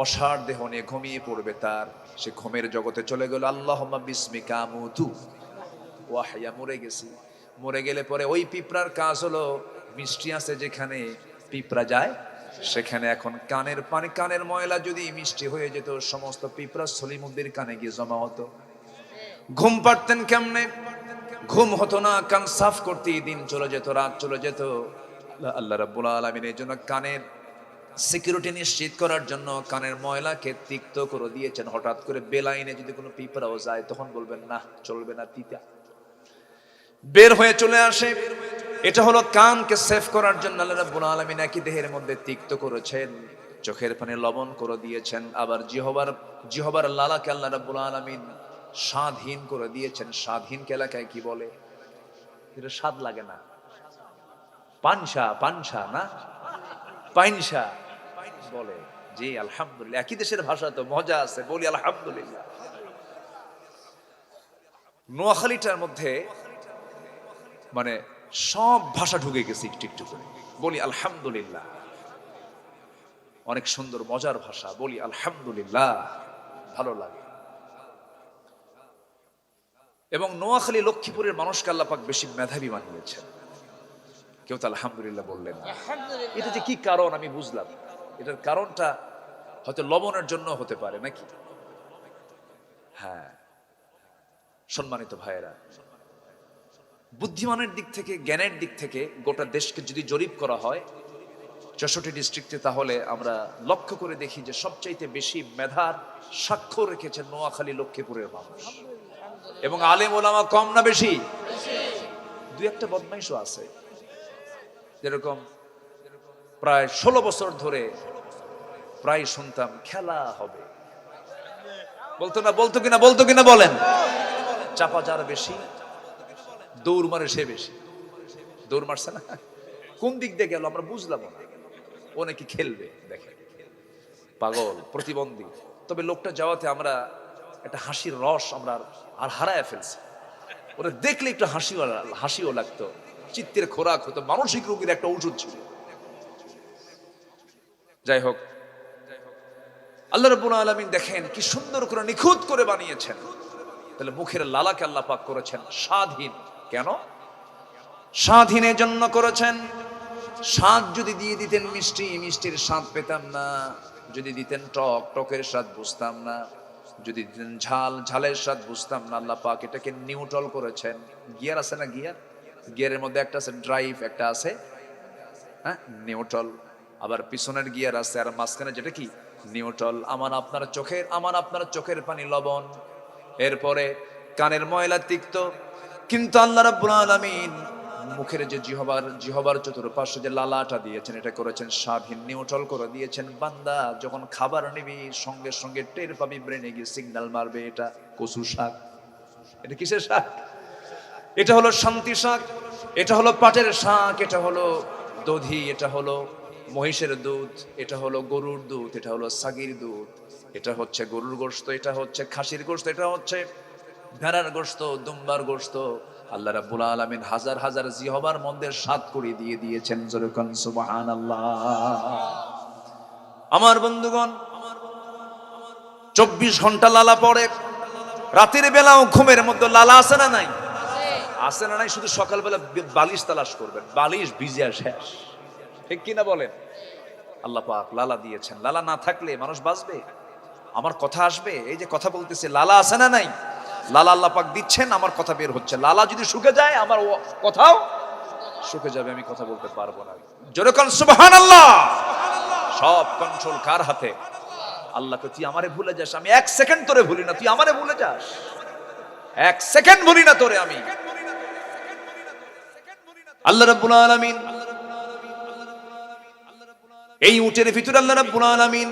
অসার দেহ নিয়ে ঘুমিয়ে পড়বে, তার সে ঘুমের জগতে চলে গেল। আল্লাহুম্মা বিসমিকা আমুতু ওয়া আহইয়া, মরে গেছি। মরে গেলে পরে ওই পিঁপড়ার কাজ হলো, মিষ্টি আছে যেখানে পিঁপড়া যায় সেখানে এখন কানের পানি, কানের ময়লা যদি মিষ্টি হয়ে যেত, সমস্ত পিঁপড়া সলিমুদ্দির কানে গিয়ে জমা হতো। ঘুম পারতেন কেমনে? ঘুম হতো না, কান সাফ করতে দিন চলে যেত, রাত চলে যেত। আল্লাহ রাব্বুল আলামিন এই জন্য কানের সিকিউরিটি নিশ্চিত করার জন্য কানের ময়লাকে তিক্ত করে দিয়েছেন। হঠাৎ করে বেলাইনে যদি কোনো পিঁপড়াও যায়, তখন বলবেন না, চলবে না, তিতা, বের হয়ে চলে আসে। এটা হলো কানকে সেভ করার জন্য আল্লাহ রাব্বুল আলামিন একই দেহের মধ্যে তিক্ত করেছেন, চোখের পানি লবণ করে দিয়েছেন। আবার জিহবার লালাকে আল্লাহ রাব্বুল আলামিন স্বাদহীন করে দিয়েছেন। স্বাদহীন এলাকায় কি বলে? এটা স্বাদ লাগে না, পানসা না, পাইনসা বলে। জি আলহামদুলিল্লাহ, একই দেশের ভাষা তো, মজা আছে, বলি আলহামদুলিল্লাহ। নোয়াখালীটার মধ্যে মানে সব ভাষা ঢুকে গেছে একটু একটু করে, বলি আলহামদুলিল্লাহ। অনেক সুন্দর মজার ভাষা, বলি আলহামদুলিল্লাহ, ভালো লাগে। এবং নোয়াখালী লক্ষ্মীপুরের মানুষকে আল্লাহ পাক বেশি মেধাবী বানিয়েছেন। কেউ তো আলহামদুলিল্লাহ বললেন না। এটা যে কি কারণ আমি বুঝলাম। এটার কারণটা হয়তো লবণের জন্য হতে পারে নাকি? হ্যাঁ, সম্মানিত ভাইয়েরা, বুদ্ধিমানের দিক থেকে, জ্ঞানের দিক থেকে গোটা দেশকে যদি জরিপ করা হয় 64 ডিস্ট্রিক্টে, তাহলে আমরা লক্ষ্য করে দেখি যে সবচাইতে বেশি মেধার স্বাক্ষর রেখেছেন নোয়াখালী লক্ষ্মীপুরের মানুষ। এবং আলেম ওলামা কম না বেশি? দুই একটা বদমাইশও আছে, যেরকম প্রায় 16 বছর ধরে প্রায় শুনতাম খেলা হবে, বলতো কিনা বলেন? চাপা যার বেশি, দৌড় মারে সে বেশি। দৌড় মারছে না, কোন দিক দিয়ে গেল আমরা বুঝলাম না। ও নাকি খেলবে, দেখে পাগল, প্রতিবন্ধী। তবে লোকটা যাওয়াতে আমরা একটা হাসির রস আমরা আর হারায় ফেলছি। ওরা দেখলে একটু হাসিও লাগতো, চিত্তের খোরাক হতো, মানসিক রোগীর একটা ওষুধ ছিল। যাই হোক, আল্লাহ রাব্বুল আলামিন দেখেন কি সুন্দর করে নিখুঁত করে বানিয়েছেন। তাহলে মুখের লালাকে আল্লাহ পাক করেছেন স্বাদহীন। কেন স্বাদহীনের জন্য করেছেন? স্বাদ যদি দিয়ে দিতেন মিষ্টি, মিষ্টির স্বাদ পেতাম না। যদি দিতেন টক, টকের স্বাদ বুঝতাম না। যদি দিতেন ঝাল, ঝালের স্বাদ বুঝতাম না। আল্লাহ পাক এটাকে নিউট্রাল করেছেন। গিয়ার আছে না, গিয়ারের মধ্যে একটা আছে ড্রাইভ, একটা আছে নিউট্রাল। আবার পিছনের গিয়ার আছে, আর মাঝখানে যেটা কি নিউট্রাল। আমার আপনার চোখের পানি লবণ, এরপরে কানের ময়লা তিক্ত। কিন্তু আল্লাহ রাব্বুল আলামিন মুখের যে জিহবার চতুর্পাশে যে লালাটা দিয়েছেন, এটা করেছেন স্বাদহীন, নিউট্রাল করে দিয়েছেন। বান্দা যখন খাবার নিবি সঙ্গে সঙ্গে টের পাবি, ব্রেনে গিয়ে সিগন্যাল মারবে এটা কচু শাক। এটা কিসের শাক? এটা হলো শান্তি শাক, এটা হলো পাটের শাক, এটা হলো দধি, এটা হলো মহিষের দুধ, এটা হলো গরুর দুধ, এটা হলো ছাগির দুধ, এটা হচ্ছে গরুর গোশত, এটা হচ্ছে খাসির গোশত, এটা হচ্ছে ভেড়ার গোশত, দুম্বার গোশত। আল্লাহ রাব্বুল আলামিন হাজার হাজার জিহবার মধ্যে স্বাদ করে দিয়ে দিয়েছেন। জোরে কোন সুবহানাল্লাহ। আমার বন্ধুগণ, 24 ঘন্টা লালা পড়ে, রাতের বেলাও ঘুমের মধ্যে লালা আছে না নাই? আছে না নাই? শুধু সকালবেলা বালিশ তালাশ করবেন, বালিশ ভিজিয়া শেষ। ঠিক কিনা বলেন? আল্লাহ পাক লালা দিয়েছেন। লালা না থাকলে মানুষ বাঁচবে? আমার কথা আসবে? এই যে কথা বলতেছে, লালা আছে না নাই? লালা আল্লাহ পাক দিচ্ছেন, আমার কথা বের হচ্ছে। লালা যদি শুকে যায়, আমার কথাও শুকে যাবে, আমি কথা বলতে পারবো না। জোরে কোন সুবহানাল্লাহ। সব কন্ট্রোল কার হাতে? আল্লাহকে। তুই আমারে ভুলে যাস, আমি 1 সেকেন্ড তোরে ভুলি না, তুই আমারে ভুলে যাস। 1 সেকেন্ড ভুলি না তোরে আমি। আল্লাহ রাব্বুল আলামিন এই উটের ভিতরে আল্লাহ রাব্বুল আলামিন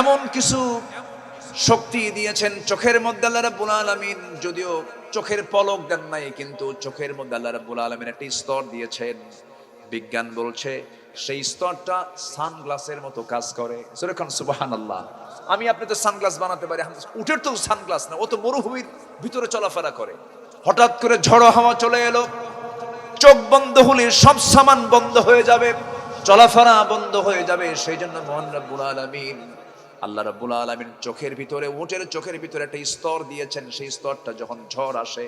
এমন কিছু শক্তি দিয়েছেন চোখের মধ্যে। আল্লাহ রাব্বুল আলামিন যদিও চোখের পলক দেন নাই, কিন্তু চোখের মধ্যে আল্লাহ রাব্বুল আলামিন একটা স্তর দিয়েছেন। বিজ্ঞান বলছে সেই স্তরটা সানগ্লাসের মতো কাজ করে। যেরকম সুবহানাল্লাহ। আমি আপনি তো সানগ্লাস বানাতে পারি, উটের তো সানগ্লাস না, ও তো মরুভূমির ভিতরে চলাফেরা করে। হঠাৎ করে ঝড়ো হাওয়া চলে এলো, চোখ বন্ধ হলে সব সামান বন্ধ হয়ে যাবে, চলাফেরা বন্ধ হয়ে যাবে। সেই জন্য মহান রাব্বুল আলামিন, আল্লাহ রাব্বুল আলামিন চোখের ভিতরে, উটের চোখের ভিতরে একটা স্তর দিয়েছেন। সেই স্তরটা যখন ঝড় আসে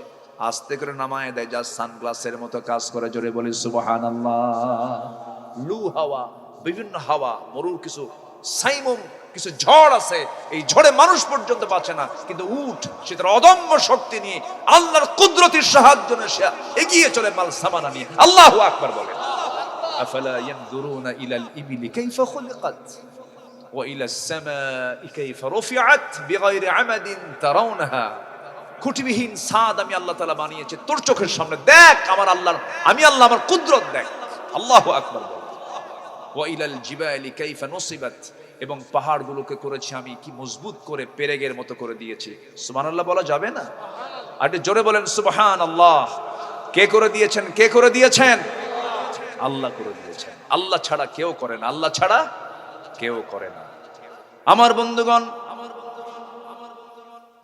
আস্তে করে নামায় দেয়, যা সানগ্লাসের মতো কাজ করে। জোরে বলি সুবহানাল্লাহ। লু হাওয়া, বিভিন্ন হাওয়া, মরুর কিছু সাইমুম, কিছু ঝড় আছে, এই ঝড়ে মানুষ পর্যন্ত বাঁচে না, কিন্তু উট সে তার অদম্য শক্তি নিয়ে আল্লাহর কুদরতের সাহায্য নিয়ে সে এগিয়ে চলে মাল সামানা নিয়ে। আল্লাহু আকবার বলে। আফালা ইয়ানজুরুনা ইলাল ইবিলি কাইফা খুলিকাত ওয়া ইলাস সামাই কাইফা রুফিআত বিগাইরি আমাদিন তারাউনাহা। খুঁটিবিহীন ছাদ আমি আল্লাহ তাআলা বানিয়েছি, তোর চোখের সামনে দেখ। আমার আল্লাহর, আমি আল্লাহ আমার কুদরত দেখ। আল্লাহু আকবার বলে। ওয়া ইলাল জিবালি কাইফা নুসিবাত, এবং পাহাড়গুলোকে করেছি আমি কি মজবুত করে, পেরেগের মতো করে দিয়েছি। সুবহানাল্লাহ বলা যাবে না? আর একটু জোরে বলেন সুবহানাল্লাহ। কে করে দিয়েছেন? কে করে দিয়েছেন? আল্লাহ করে দিয়েছেন। আল্লাহ ছাড়া কেউ করে না, আল্লাহ ছাড়া কেউ করে না। আমার বন্ধুগণ,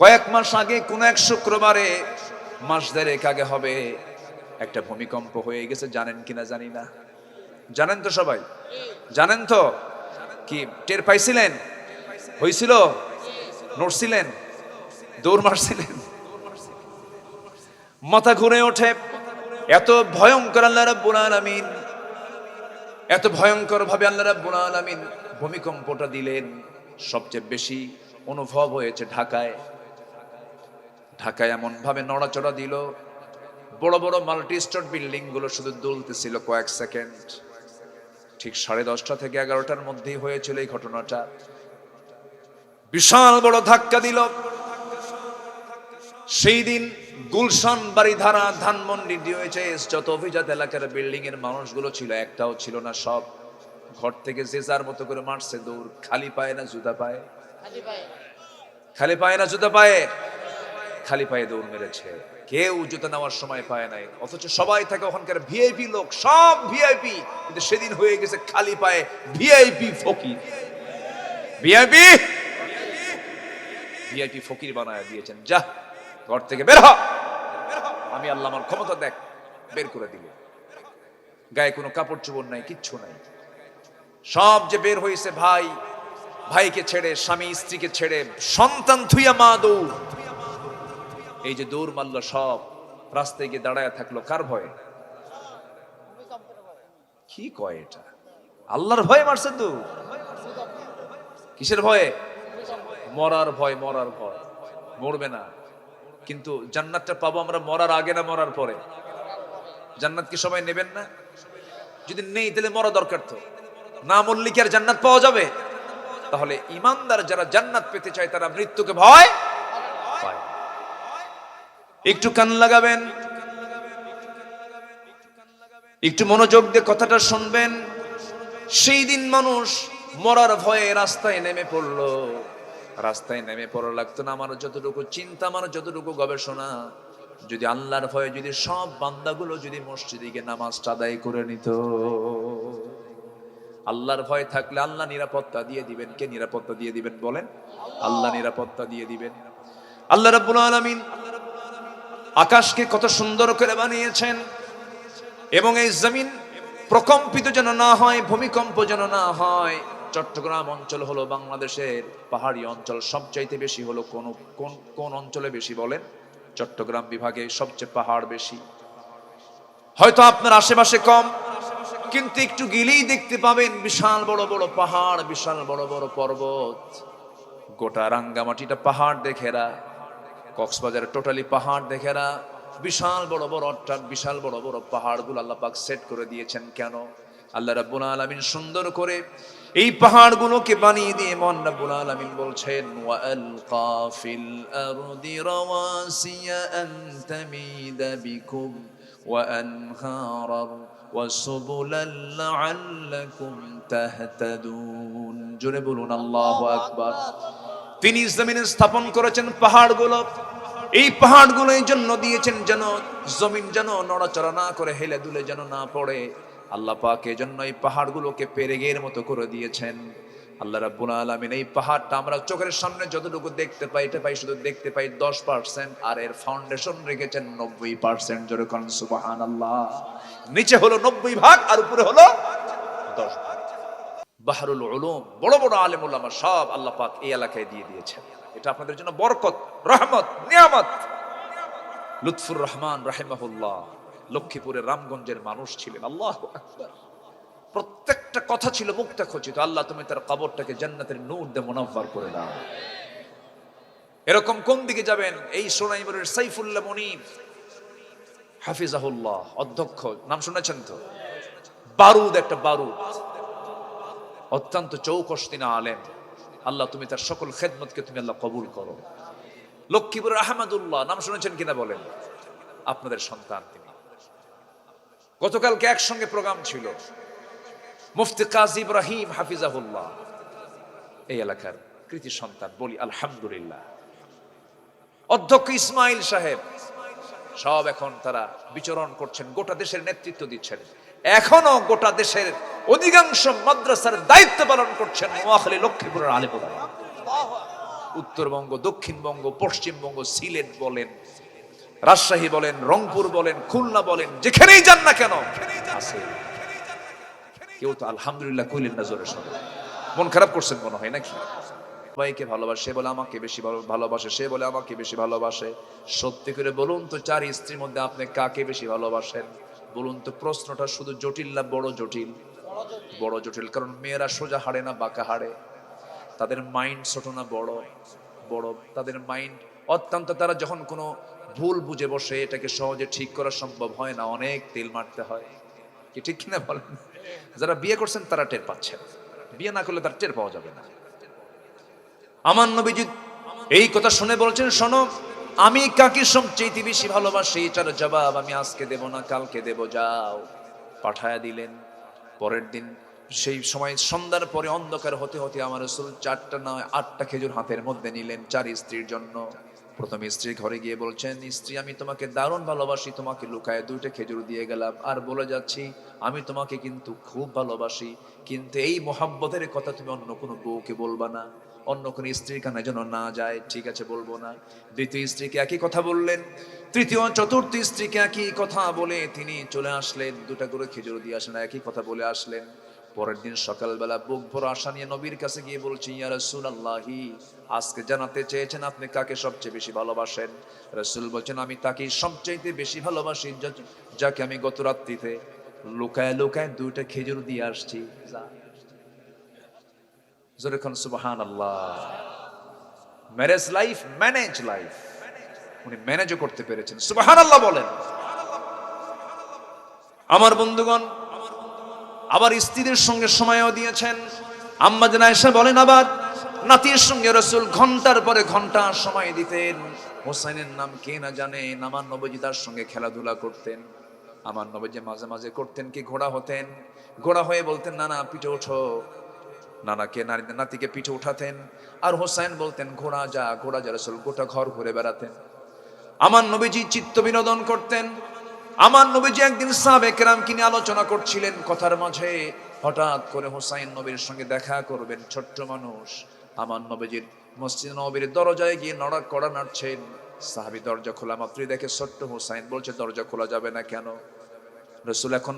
কয়েক মাস আগে কোন এক শুক্রবারে, মাস দেড়েক আগে হবে, একটা ভূমিকম্প হয়ে গেছে। জানেন কিনা জানি না। জানেন তো সবাই? জানেন তো? কি টের পাইছিলেন? হয়েছিল? নড়ছিলেন? দৌড় মারছিলেন? মাথা ঘুরে ওঠে। এত ভয়ঙ্কর আল্লাহ রাব্বুল আলামিন, এত ভয়ঙ্কর ভাবে আল্লাহ রাব্বুল আলামিন ভূমিকম্পটা দিলেন। সবচেয়ে বেশি অনুভব হয়েছে ঢাকায়। ঢাকায় এমন ভাবে নড়াচড়া দিল, বড় বড় মাল্টি স্টোর বিল্ডিং গুলো শুধু দুলতেছিল কয়েক সেকেন্ড। ঠিক 10:30 থেকে 11টার মধ্যেই হয়েছিল এই ঘটনাটা। বিশাল বড় ধাক্কা দিল। সেই দিন গুলশান, বাড়িধারা, ধানমন্ডি, ডিওএইচএস যত অভিজাত এলাকার বিল্ডিং এর মানুষগুলো ছিল, একটাও ছিল না, সব ঘর থেকে যে যার মতো করে মারছে দৌড়। খালি পায়ে না জুতা পায়ে? খালি পায়ে না জুতা পায়ে? খালি পায়ে দৌড় মেরেছে। কেউ জুতা নেওয়ার সময় পায় নাই, অথচ সবাই থাকে ওখানকার ভিআইপি লোক, সব ভিআইপি, কিন্তু সেদিন হয়ে গেছে খালি পায়ে ভিআইপি ফকির। ভিআইপি ভিআইপি ফকির বানায় দিয়েছেন। যা ঘর থেকে বের হ, আমি আল্লাহ আমার ক্ষমতা দেখ, বের করে দিল। গায়ে কোনো কাপড় চোপড় নাই, কিচ্ছু নাই। সব যে বের হয়েছে, ভাই ভাইকে ছেড়ে, স্বামী স্ত্রীকে ছেড়ে, সন্তান থুইয়া মা দৌড়। এই যে দৌড় মারল, সব রাস্তায় গিয়ে দাঁড়ায় থাকলো কার ভয়ে? কি কয় এটা? আল্লাহর ভয়ে মারছে তো। কিসের ভয়ে? মরার ভয়। মরার ভয়। মরবে না, কিন্তু জান্নাতটা পাবো আমরা মরার আগে না মরার পরে? জান্নাত কি সবাই নেবেন না? যদি নেই তাহলে মরা দরকার তো। না মরলে কি আর জান্নাত পাওয়া যাবে? তাহলে ইমানদার যারা জান্নাত পেতে চায় তারা মৃত্যুকে ভয় পায়। একটু কান লাগাবেন, একটু মনোযোগ দিয়ে কথাটা শুনবেন। সেই দিন মানুষ মরার ভয়ে রাস্তায় নেমে পড়লো। রাস্তায় নেমে পড়া লাগতো না। আমার যতটুকু চিন্তা, আমার যতটুকু গবেষণা, যদি আল্লাহর ভয়ে যদি সব বান্দাগুলো যদি মসজিদে গিয়ে নামাজটা আদায় করে নিত। আল্লাহর ভয় থাকলে আল্লাহ নিরাপত্তা দিয়ে দিবেন। কে নিরাপত্তা দিয়ে দিবেন বলেন? আল্লাহ নিরাপত্তা দিয়ে দিবেন। আল্লাহ রাব্বুল আলামিন আকাশকে কত সুন্দর করে বানিয়েছেন, এবং এই জমিন প্রকম্পিত যেন না হয়, ভূমিকম্প যেন না হয়। চট্টগ্রাম অঞ্চল হলো বাংলাদেশের পাহাড়ি অঞ্চল। সবচাইতে বেশি হলো কোন কোন কোন অঞ্চলে বেশি বলেন? চট্টগ্রাম বিভাগে সবচেয়ে পাহাড় বেশি। হয়তো আপনার আশেপাশে কম, কিন্তু একটু গেলেই দেখতে পাবেন বিশাল বড় বড় পাহাড়, বিশাল বড় বড় পর্বত। গোটা রাঙ্গামাটিটা পাহাড় দেখেরা, কক্সবাজার টোটালি পাহাড় দেখেরা। বিশাল বড় বড় অট্টাল, বিশাল বড় বড় পাহাড়গুলো আল্লাহ পাক সেট করে দিয়েছেন। কেন? আল্লাহ রাব্বুল আলামিন সুন্দর করে এই পাহাড়গুলোকে বানিয়ে দিয়ে মহান রাব্বুল আলামিন বলছেন, ওয়া আলকা ফিল আরদি রাওয়াসিয়া আন তামিদা বিকুম ওয়া আনহারান ওয়া সুবুলান লাআল্লাকুম তাহতাদুন। জোরে বলুন আল্লাহু আকবার। তিনি জমিনে স্থাপন করেছেন পাহাড়গুলো। এই পাহাড়গুলো এই জন্য দিয়েছেন যেন জমিন যেন নড়াচড়া না করে, হেলে দুলে যেন না পড়ে। আল্লাহ পাক এই জন্য এই পাহাড়গুলোকে পেরেকের মতো করে দিয়েছেন। আল্লাহ রাব্বুল আলামিন এই পাহাড়টা আমরা চোখের সামনে যতটুকু দেখতে পাই, এটা পাই শুধু দেখতে পাই 10%, আর এর ফাউন্ডেশন রেখেছেন 90%। জোরে কোন সুবহানাল্লাহ। নিচে হলো 90 ভাগ আর উপরে হলো 10 ভাগ। বাহরুল উলুম, বড় বড় আলেম ওলামা সব আল্লাহ পাক এই এলাকায় দিয়ে দিয়েছেন। এটা আপনাদের জন্য বরকত, রহমত, নিয়ামত। লুৎফুর রহমান রাহিমাহুল্লাহ লক্ষ্মীপুরের রামগঞ্জের মানুষ ছিলেন। আল্লাহু আকবার। প্রত্যেকটা কথা ছিল মুক্তা খচিত। আল্লাহ তুমি তার কবরটাকে জান্নাতের নূর দিয়ে মুনাফফার করে দাও। এরকম কোন দিকে যাবেন? এই সোনাইমুরের সাইফুল্লাহ মুনির হাফিজাহুল্লাহ অধ্যক্ষ, নাম শুনেছেন তো? বারুদ, একটা বারুদ, অত্যন্ত চৌকশতিনা আলেম। আল্লাহ তুমি তার সকল খেদমতকে তুমি আল্লাহ কবুল করো। লক্ষ্মীপুরের আহমদুল্লাহ, নাম শুনেছেন কিনা বলেন? আপনাদের সন্তান তিনি। গতকালকে একসঙ্গে প্রোগ্রাম ছিল। মুফতি কাজী ইব্রাহিম হাফিজাহুল্লাহ এই এলাকার কৃতি সন্তান, বলি আলহামদুলিল্লাহ। অধ্যক্ষ ইসমাইল সাহেব, সব এখন তারা বিচরণ করছেন, গোটা দেশের নেতৃত্ব দিচ্ছেন। এখনো গোটা দেশের অধিকাংশ মাদ্রাসার দায়িত্ব পালন করছেন নোয়াখালী লক্ষ্মীপুরের আলেম ওলামা। উত্তরবঙ্গ, দক্ষিণবঙ্গ, পশ্চিমবঙ্গ, সিলেট বলেন, রাজশাহী বলেন, রংপুর বলেন, খুলনা বলেন, যেখানেই যান না কেন আছে। কেউ তো আলহামদুলিল্লাহ কইলেন না জোরে সরে। মন খারাপ করছেন মনে হয় নাকি? সবাইকে ভালোবাসে, সে বলে আমাকে বেশি ভালোবাসে, সে বলে আমাকে বেশি ভালোবাসে। সত্যি করে বলুন তো, 4 স্ত্রীর মধ্যে আপনি কাকে বেশি ভালোবাসেন? বলুন তো। প্রশ্নটা শুধু জটিল না বড় জটিল? বড় জটিল। কারণ মেয়েরা সোজা হাড়ে না বাঁকা হাড়ে, তাদের মাইন্ড ছোট না বড়? বড়। তাদের মাইন্ড অত্যন্ত, তারা যখন কোনো ভুল বুঝে বসে এটাকে সহজে ঠিক করা সম্ভব হয় না, অনেক তেল মারতে হয়। কি ঠিক কিনা বলেন? যারা বিয়ে করছেন তারা টের পাচ্ছেন, বিয়ে না করলে তার টের পাওয়া যাবে না। আমার নবীজি এই কথা শুনে বলছেন, শোনো, আমি কাকে সবচেয়ে বেশি ভালোবাসি, এটার জবাব আমি আজকে দেব না, কালকে দেব, যাও। পাঠায়া দিলেন। পরের দিন সেই সময় সন্ধ্যার পরে অন্ধকার হতে হতে আমার রাসূল 4টা না 8টা খেজুর হাতের মধ্যে নিলেন 4 স্ত্রীর জন্য। প্রথম স্ত্রীর ঘরে গিয়ে বলছেন, স্ত্রী আমি তোমাকে দারুণ ভালোবাসি, তোমাকে লুকায় 2টা খেজুর দিয়ে গেলাম, আর বলে যাচ্ছি আমি তোমাকে কিন্তু খুব ভালোবাসি, কিন্তু এই মোহাব্বতের কথা তুমি অন্য কোনো বউকে বলবা না, অন্য কোনো স্ত্রীর কানে যেন না যায়। ঠিক আছে, বলবো না। দ্বিতীয় স্ত্রীকে একই কথা বললেন, তৃতীয় চতুর্থ স্ত্রীকে একই কথা বলে তিনি চলে আসলেন, 2টা করে খেজুর দিয়ে আসলেন, একই কথা বলে আসলেন। পরের দিন সকালবেলা বুক ভরা আশা নিয়ে নবীর কাছে গিয়ে বলছি, ইয়া রাসূলুল্লাহি, আজকে জানাতে চেয়েছেন আপনি কাকে সবচেয়ে বেশি ভালোবাসেন। রাসূল বলছেন, আমি তাকেই সবচেয়ে বেশি ভালোবাসি যাকে আমি গত রাত্রিতে লুকায় লুকায় 2টা খেজুর দিয়ে আসছি। জোরে কোন সুবহানাল্লাহ। ম্যারেজ লাইফ, ম্যানেজ লাইফ, উনি ম্যানেজও করতে পেরেছেন। সুবহানাল্লাহ বলেন। আমার বন্ধুগণ, আবার স্ত্রীদের সঙ্গে সময়ও দিয়েছেন। আম্মা জান আয়েশা বলেন, আবার নাতির সঙ্গে রাসূল ঘন্টার পরে ঘন্টা সময় দিতেন। হোসেনের নাম কে না জানে, আমার নবীজি তার সঙ্গে খেলাধুলা করতেন। আমার নবীজি মাঝে মাঝে করতেন কি, ঘোড়া হতেন, ঘোড়া হয়ে বলতেন নানা পিঠে ওঠো, নানাকে নাতিকে পিঠে উঠাতেন, আর হোসেন বলতেন ঘোড়া যা, ঘোড়া যা। রাসূল গোটা ঘর ঘুরে বেড়াতেন। আমার নবীজি চিত্ত বিনোদন করতেন। আমার নবীজি একদিন সাহাবে কেরামকে নিয়ে আলোচনা করছিলেন, কথার মাঝে হঠাৎ করে হোসাইন নবীর সঙ্গে দেখা করবেন, ছোট্ট মানুষ। আমার নবীজির মসজিদ নববীর দরজায় গিয়ে নড়া কড়া নাড়ছেন। সাহাবী দরজা খোলা মাত্রই দেখে ছোট্ট হোসাইন, বলছে দরজা খোলা যাবে না কেন? রাসূল এখন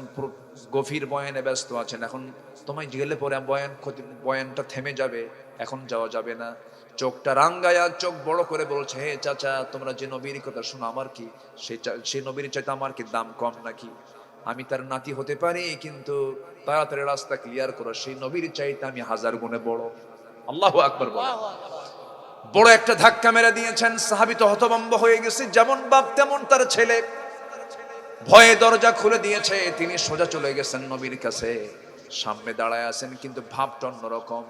গভীর বয়ানে ব্যস্ত আছেন, এখন তোমায় গেলে পরে বয়ানটা থেমে যাবে, এখন যাওয়া যাবে না। চোখটা রাঙ্গায়া চোখ বড় করে বলছে, হে চাচা, তোমরা যে নবীর কথা শোনো, আমার কি সেই নবীর চাইতে আমার কি দাম কম নাকি? আমি তার নাতি হতে পারি, কিন্তু তাড়াতাড়ি রাস্তা ক্লিয়ার করো, সেই নবীর চাইতে আমি 1000 গুণে বড়। আল্লাহু আকবার বলো। বড় একটা ধাক্কা মেরে দিয়েছেন। সাহাবী তো হতভম্ব হয়ে গেছে, যেমন বাপ তেমন তার ছেলে। ভয়ে দরজা খুলে দিয়েছে, তিনি সোজা চলে গেছেন নবীর কাছে। সামনে দাঁড়ায় আছেন, কিন্তু ভাবটা অন্যরকম।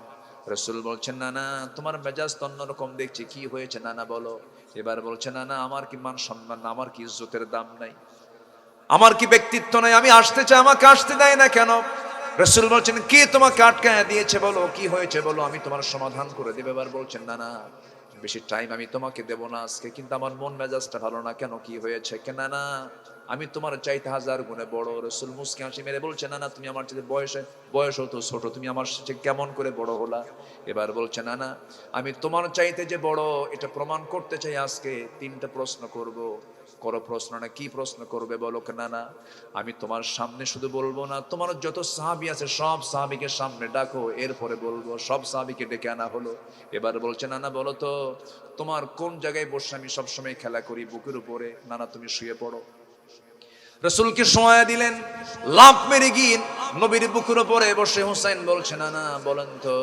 রাসূল বলছেন, না না, তোমার মেজাজ তো অন্যরকম দেখছি, কি হয়েছে নানা বলো। এবার বলছে, না না, আমার কি মান সম্মান, আমার কি ইজ্জতের দাম নাই, আমার কি ব্যক্তিত্ব নাই, আমি আসতে চাই, আমাকে আসতে দেয় না কেন? রাসূল বলছেন, কে তোমাকে আটকায় দিয়েছে বলো, কি হয়েছে বলো, আমি তোমার সমাধান করে দেব। এবার বলছেন, না না, বেশি টাইম আমি তোমাকে দেব না আজকে, কিন্তু আমার মন মেজাজটা ভালো না। কেন, কি হয়েছে? কেন? না আমি তোমার চাইতে 1000 গুণে বড়। রাসূল মুস্কি হাসি মেরে বলছে, না না, তুমি আমার চাইতে বয়স তো ছোট, তুমি আমার সাথে কেমন করে বড় হলা? এবার বলছে, না না, আমি তোমার চাইতে যে বড় এটা প্রমাণ করতে চাই। আজকে 3টা প্রশ্ন করব। করো প্রশ্ন। না কি প্রশ্ন করবে বলো? না না, আমি তোমার সামনে শুধু বলবো না, তোমার যত সাহাবী আছে সব সাহাবীকে সামনে ডাকো, এরপরে বলবো। সব সাহাবীকে ডেকে আনা হলো। এবার বলছে, না না, বলো তো তোমার কোন জায়গায় বসে আমি সবসময় খেলা করি? বুকের উপরে। না না, তুমি শুয়ে পড়ো। রাসূলকে সময় দিলেন, লাফ মেরে গিয়ে নবীর বুকের উপরে বসে হোসেন বলছে, না না, বলেন তো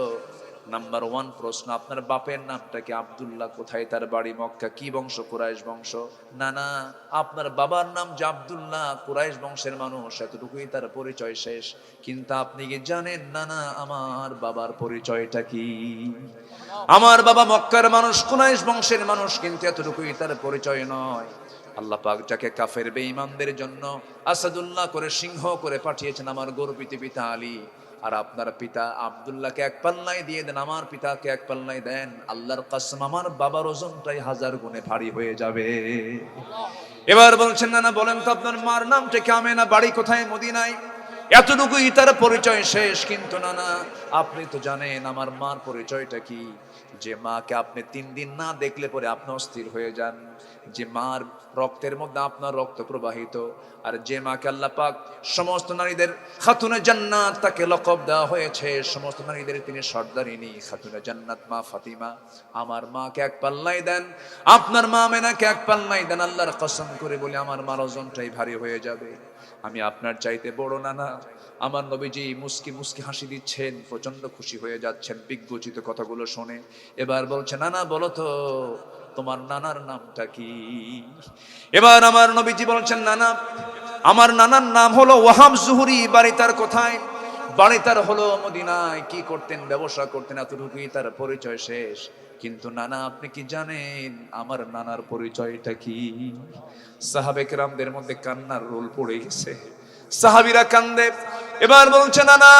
নাম্বার 1 প্রশ্ন, আপনার বাপের নামটা কি? আব্দুল্লাহ। কোথায় তার বাড়ি? মক্কা। কি বংশ? কুরাইশ বংশ। না না, আপনার বাবার নাম যে আব্দুল্লাহ, কুরাইশ বংশের মানুষ, এতটুকুই তার পরিচয় শেষ। কিন্তু আপনি কি জানেন না না আমার বাবার পরিচয়টা কি? আমার বাবা মক্কার মানুষ, কুরাইশ বংশের মানুষ, কিন্তু এতটুকুই তার পরিচয় নয়। আল্লাহ পাক যাকে কাফের বেঈমানদের জন্য আসাদুল্লাহ করে, সিংহ করে পাঠিয়েছেন, আমার গর্বিত পিতা আলী, আর আপনার পিতা আব্দুল্লাহকে এক পাল্লায় দিয়ে দেন, আমার পিতাকে এক পাল্লায় দেন, আল্লাহর কসম আমার বাবার ওজনটাই 1000 গুণে ভারী হয়ে যাবে। এবার বলছেন, না না, বলেন তো আপনার মার নামটা কি? আমেনা। বাড়ি কোথায়? মদিনায়। এতটুকুই তার পরিচয় শেষ। কিন্তু না না, আপনি তো জানেন আমার মার পরিচয়টা কি? যে মাকে আপনি 3 দিন না দেখলে পরে আপনি অস্থির হয়ে যান, যে মার রক্তের মধ্যে আপনার রক্ত প্রবাহিত, আর যে মাকে আল্লাহ পাক সমস্ত নারীদের খাতুনে জান্নাত তাকে লকব দেওয়া হয়েছে, সমস্ত নারীদের তিনি সর্দারিনী, খাতুনে জান্নাত মা ফাতিমা। আমার মাকে এক পাল্লাই দেন, আপনার মা মেনাকে এক পাল্লাই দেন, আল্লাহর কসম করে বলে আমার মার ওজনটাই ভারী হয়ে যাবে। আমি আপনার চাইতে বড় না না। আমার নবীজি মুস্কি মুস্কি হাসি দিচ্ছেন, প্রচন্ড খুশি হয়ে যাচ্ছেন বিজ্ঞচিত কথাগুলো শুনে। এবার বলছে, নানা বলো তো তোমার নানার নামটা কি? এবার আমার নবীজি বলছেন, নানা, আমার নানার নাম হলো ওয়াহাব জুহরি। বাড়ি তার কোথায়? বাড়ি তার হলো মদিনায়। কি করতেন? ব্যবসা করতেন। এতটুকুই তার পরিচয় শেষ। কিন্তু নানা আপনি কি জানেন আমার নানার পরিচয়টা কি? সাহাবে কেরামদের মধ্যে কান্নার রোল পড়ে গেছে, সাহাবীরা কান্দে। এবার বলছে নানা,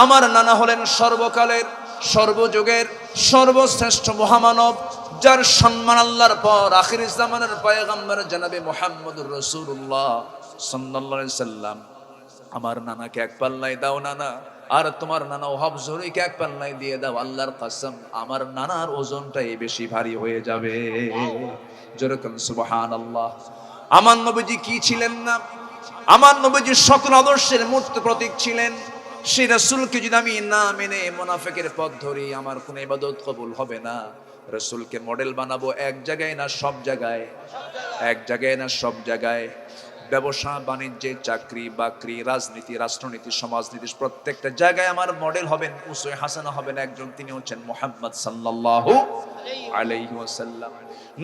আমার নানা হলেন সর্বকালের সর্বযুগের সর্বশ্রেষ্ঠ মহামানব, যার সম্মান আল্লাহর পর আখির জামানের পয়গম্বর জনাবে মুহাম্মদুর রাসূলুল্লাহ সাল্লাল্লাহু আলাইহি সাল্লাম। আমার নানাকে এক পাল্লায় দাও নানা, আর তোমার নানা ওহাব জহুরীকে এক পাল্লায় দিয়ে দাও, আল্লাহর কসম আমার নানার ওজনটাই বেশি ভারী হয়ে যাবে। যেরকম সুবহানাল্লাহ। আমার নবীজি কি ছিলেন না? আমার নবীজি সকল আদর্শের মূর্ত প্রতীক ছিলেন। সেই রাসূলকে যদি আমি না মেনে মুনাফিকের পথ ধরি, আমার কোনো ইবাদত কবুল হবে না। রাসূলকে মডেল বানাবো এক জায়গায় না সব জায়গায়, এক জায়গায় না সব জায়গায়। ব্যবসা বাণিজ্যে, চাকরি বাকরি, রাজনীতি, রাষ্ট্রনীতি, সমাজনীতি, প্রত্যেকটা জায়গায় আমার মডেল হবেন, উসওয়া হাসানা হবেন একজন, তিনি হচ্ছেন মুহাম্মদ সাল্লাল্লাহু আলাইহি ওয়াসাল্লাম।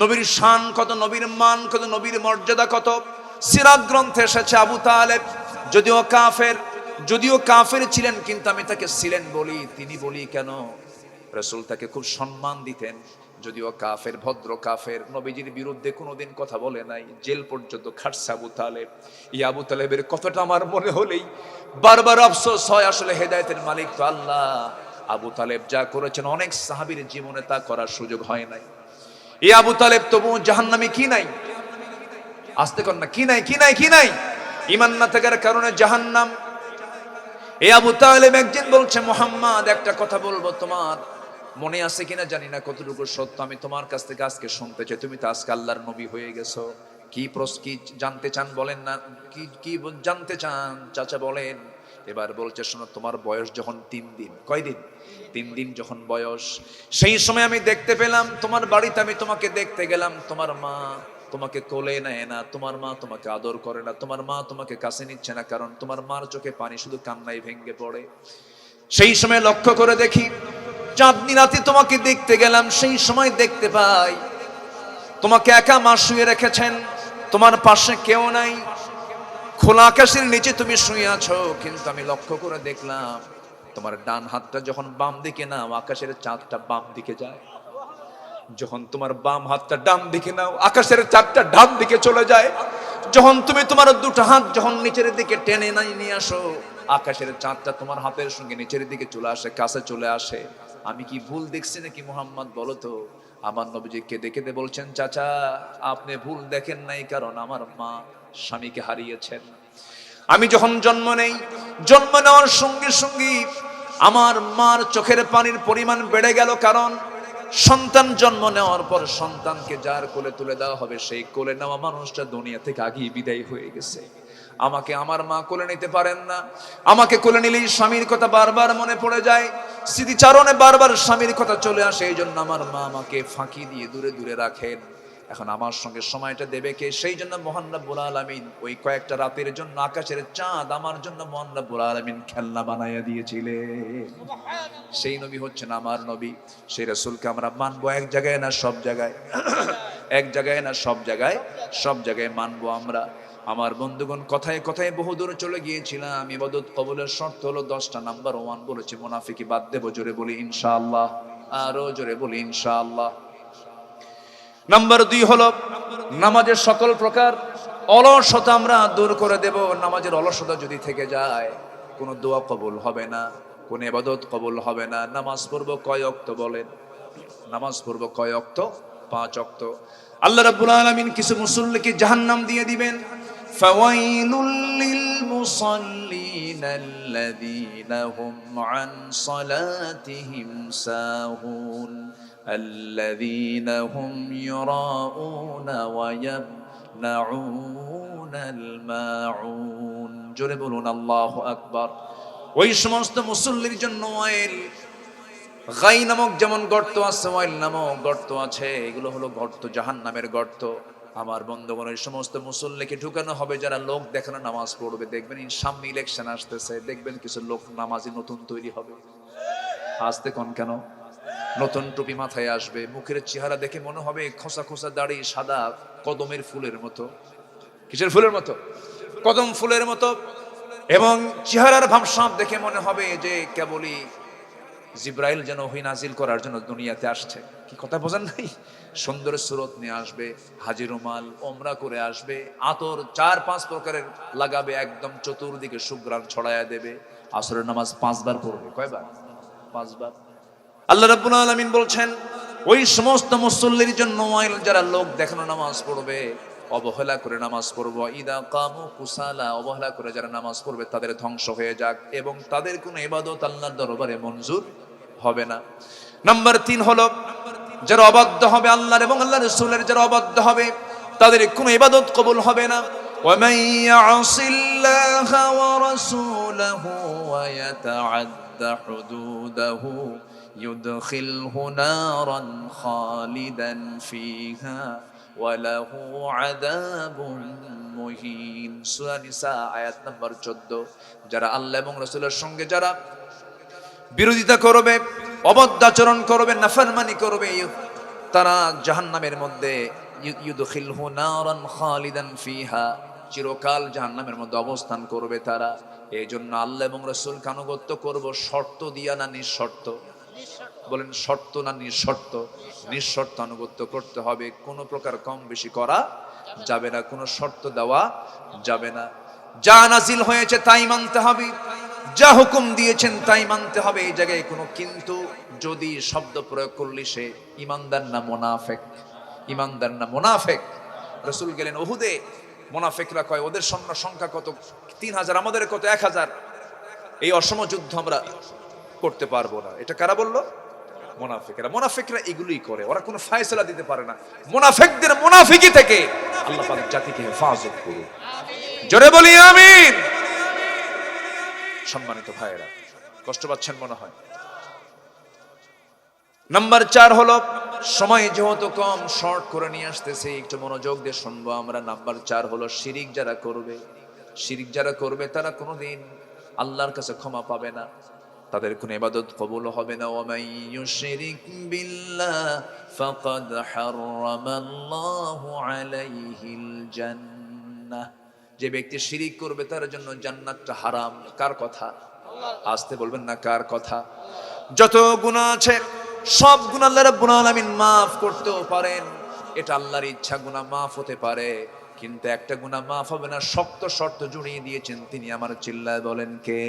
নবীর শান কত, নবীর মান কত, নবীর মর্যাদা কত, সিরাত গ্রন্থে এসেছে। আবু তালেব যদিও কাফের ছিলেন, কিন্তু আমি তাকে ছিলেন বলি, তিনি বলি কেন, রাসূল তাকে খুব সম্মান দিতেন। যদিও কাফের, ভদ্র কাফের, নবীজির বিরুদ্ধে কোনোদিন কথা বলে নাই, জেল পর্যন্ত খাটছে আবু তালেব। এই আবু তালেবের কথাটা আমার মনে হলেই বারবার আফসোস হয়, আসলে হেদায়েতের মালিক তো আল্লাহ। আবু তালেব যা করেছেন অনেক সাহাবীর জীবনে তা করার সুযোগ হয় নাই। এই আবু তালেব তবু জাহান্নামী কি নাই? আসতে কর না, কি নাই, কি নাই, কি নাই? ঈমান না থাকার কারণে জাহান্নাম। এই আবু তালেব একদিন বলছে, মুহাম্মদ একটা কথা বলবো, তোমার মনে আছে কিনা জানি না, কতটুকু সত্য আমি তোমার কাছ থেকে আজকে শুনতে চাই। তুমি তো আজকে আল্লাহর নবী হয়ে গেছো, কি জানতে চান বলেন না, কি জানতে চান চাচা বলেন। এবার বলছে, শোনো, তোমার বয়স যখন 3 দিন, কয়দিন? 3 দিন যখন বয়স, সেই সময় আমি দেখতে পেলাম তোমার বাড়িতে, আমি তোমাকে দেখতে গেলাম, তোমার মা তোমাকে কোলে নেয় না, তোমার মা তোমাকে আদর করে না, তোমার মা তোমাকে কাছে নিচ্ছে না, কারণ তোমার মার চোখে পানি, শুধু কান্নায় ভেঙে পড়ে। সেই সময় লক্ষ্য করে দেখি, চাঁদনি রাতে তোমাকে দেখতে গেলাম, সেই সময় দেখতে পাই তোমাকে একা মা শুয়ে রেখেছেন, তোমার পাশে কেউ নাই, খোলা আকাশের নিচে তুমি শুয়ে আছো। কিন্তু আমি লক্ষ্য করে দেখলাম তোমার ডান হাতটা যখন বাম দিকে নাও, আকাশের চাঁদটা বাম দিকে যায়। যখন তোমার বাম হাতটা ডান দিকে নাও, আকাশের চাঁদটা ডান দিকে চলে যায়। যখন তুমি তোমার দুটো হাত যখন নিচের দিকে টেনে নিয়ে আসো, আকাশের চাঁদটা তোমার হাতের সঙ্গে নিচের দিকে চলে আসে, কাছে চলে আসে। আমি কি ভুল দেখছি নাকি মুহাম্মদ, বলো তো? আমার নবীজি কেঁদে কেঁদে বলছেন, চাচা আপনি ভুল দেখেন নাই, কারণ আমার মা স্বামীকে হারিয়েছেন। আমি যখন জন্ম নেই, জন্ম নেওয়ার সঙ্গে সঙ্গে আমার মার চোখের পানির পরিমাণ বেড়ে গেল, কারণ সন্তান জন্ম নেওয়ার পর সন্তানকে যার কোলে তুলে দেওয়া হবে, সেই কোলে নেওয়া মানুষটা দুনিয়া থেকে আগেই বিদায় হয়ে গেছে। আমাকে আমার মা কোলে নিতে পারেন না, আমাকে কোলে নিলেই স্বামীর কথা বারবার মনে পড়ে যায়, স্মৃতিচারণে বারবার স্বামীর কথা চলে আসে। এই জন্য আমার মা আমাকে ফাঁকি দিয়ে দূরে দূরে রাখেন। এখন আমার সঙ্গে সময়টা দেবে কে? সেই জন্য মহান রব্বুল আলামিন ওই কয়েকটা রাতের জন্য আকাশের চাঁদ আমার জন্য মহান রব্বুল আলামিন খেলনা বানাইয়া দিয়েছিলেন। সেই নবী হচ্ছেন আমার নবী। সেই রাসূলকে আমরা মানবো এক জায়গায় না সব জায়গায়, এক জায়গায় না সব জায়গায়, সব জায়গায় মানবো আমরা। আমার বন্ধুগণ, কথায় কথায় বহুদূর চলে গিয়েছিলাম। ইবাদত কবুলের শর্ত হলো 10টা। নাম্বার 1 বলেছি মুনাফিকি বাদ দেব, জোরে বলি ইনশাআল্লাহ, আরো জোরে বলি ইনশাআল্লাহ। নাম্বার 2 হলো নামাজের সকল প্রকার অলসতা আমরা দূর করে দেব। নামাজের অলসতা যদি থেকে যায়, কোনো দোয়া কবুল হবে না, কোন ইবাদত কবুল হবে না। নামাজ পড়বো কয় ওয়াক্ত বলেন? নামাজ পড়বো কয় ওয়াক্ত? 5 ওয়াক্ত। আল্লাহ রাব্বুল আলামিন কিছু মুসল্লিকে জাহান্নাম দিয়ে দিবেন। ফাওয়াইলুল লিল মুসাল্লিন আল্লাযীনা হুম আন সালাতিহিম সাহুন আল্লাযীনা হুম ইউরাউনা ওয়া ইয়ামনাউনাল মাউন। জোরে বলুন আল্লাহু আকবার। ওই সমস্ত মুসল্লির জন্য ওয়াইল, গাই নামক যেমন গর্ত আছে, ওয়াইল নামক গর্ত আছে। এগুলো হলো গর্ত, জাহান্নামের গর্ত। আমার বন্ধুগণ, এই সমস্ত মুসল্লিকে ঢুকানো হবে যারা লোক দেখানো নামাজ পড়বে। দেখবেন সামনে ইলেকশন আসতেছে, দেখবেন কিছু লোক নামাজি নতুন তৈরি হবে। আসতে কোন কেন? নতুন টুপি মাথায় আসবে, মুখের চেহারা দেখে মনে হবে খোসা খোসা দাড়ি, সাদা কদমের ফুলের মতো। কিসের ফুলের মতো? কদম ফুলের মতো। এবং চেহারার ভাবসাব দেখে মনে হবে যে কেবলই জিব্রাইল যেন ওহী নাজিল করার জন্য দুনিয়াতে আসছে। কি কথা বোঝেন নাই? সুন্দর সুরত নিয়ে আসবে, হাজি রুমাল, ওমরা করে আসবে, আতর 4-5 প্রকারের লাগাবে, একদম চতুর্দিকে সুঘ্রাণ ছড়ায়া দেবে। আসরের নামাজ 5 বার পড়বে। কয়বার? 5 বার। আল্লাহ রাব্বুল আলামিন বলছেন ওই সমস্ত মুসল্লির জন্য যারা লোক দেখানো নামাজ পড়বে, অবহেলা করে নামাজ পড়বো, ইদা কামু কুসালা, অবহেলা করে যারা নামাজ পড়বে তাদের ধ্বংস হয়ে যাক, এবং তাদের কোনো ইবাদত আল্লাহর দরবারে মঞ্জুর হবে না। নাম্বার 3 হলো যারা অবাধ্য হবে, আল্লাহর এবং আল্লাহর রাসূলের যারা অবাধ্য হবে তাদের কোনো ইবাদত কবুল হবে না। ওয়ামান ইয়াসিল্লাহা ওয়া রাসূলাহু ওয়া ইয়াতাআদ্দা হুদুদাহু يدخله نارا خالدا فيها وله عذاب مهين। সূরা নিসা আয়াত নাম্বার 14। যারা আল্লাহ এবং রাসূলের সঙ্গে যারা বিরোধিতা করবে, অবদ্ধাচরণ করবে, নাফরমানি করবে, তারা জাহান্নামের মধ্যে ইউদখিলহু নারান খালিদান ফিহা, চিরকাল জাহান্নামের মধ্যে অবস্থান করবে তারা। এই জন্য আল্লাহ এবং রাসূলকে আনুগত্য করব শর্ত দিয়া না নিঃশর্ত? বলেন শর্ত না নিঃশর্ত? নিঃশর্ত আনুগত্য করতে হবে, কোনো প্রকার কম বেশি করা যাবে না, কোনো শর্ত দেওয়া যাবে না। যা নাজিল হয়েছে তাই মানতে হবে, যা হুকুম দিয়েছেন তাই মানতে হবে। এই জায়গায় কোনো কিন্তু যদি শব্দ প্রয়োগ করলে সে ইমানদার না মুনাফিক? ইমানদার না মুনাফিক? রাসূল গেলেন উহুদে, মুনাফিকরা কয় ওদের সংখ্যা কত? 3000, আমাদের কত 1000, এই অসম যুদ্ধ আমরা করতে পারবো না। এটা কারা বললো? মুনাফিকরা। মুনাফিকরা এগুলোই করে, ওরা কোনো ফয়সালা দিতে পারে না। মুনাফিকদের মুনাফিকি থেকে আল্লাহ পাক জাতিকে হেফাজত করুন। জোরে বলি আমিন। সম্মানিত ভাইয়েরা, কষ্ট পাচ্ছেন মনে হয়। নাম্বার 4 হলো, সময় যেহেতু কম শর্ট করে নিয়ে আসতেছে, একটু মনোযোগ দিয়ে শুনবো আমরা। নাম্বার 4 হলো শিরিক যারা করবে। শিরিক যারা করবে তারা কোনোদিন আল্লাহর কাছে ক্ষমা পাবে না, তাদের কোনো ইবাদত কবুল হবে না। ওয়া মান ইউশরিক বিল্লাহ ফাকাদ হারামাল্লাহু আলাইহিল জান্নাহ। যে ব্যক্তি শিরিক করবে তার জন্য জান্নাতটা হারাম। কার কথা? আসতে বলবেন না, কার কথা? যত গুনাহ আছে সব গুনাহ আল্লাহ রাব্বুল আলামিন মাফ করতেও পারেন, এটা আল্লাহর ইচ্ছা, গুনাহ মাফ হতে পারে। কিন্তু একটা গুনাহ মাফ হবে না, শক্ত শর্ত জুড়িয়ে দিয়েছেন তিনি। আমার চিল্লায় বলেন কে?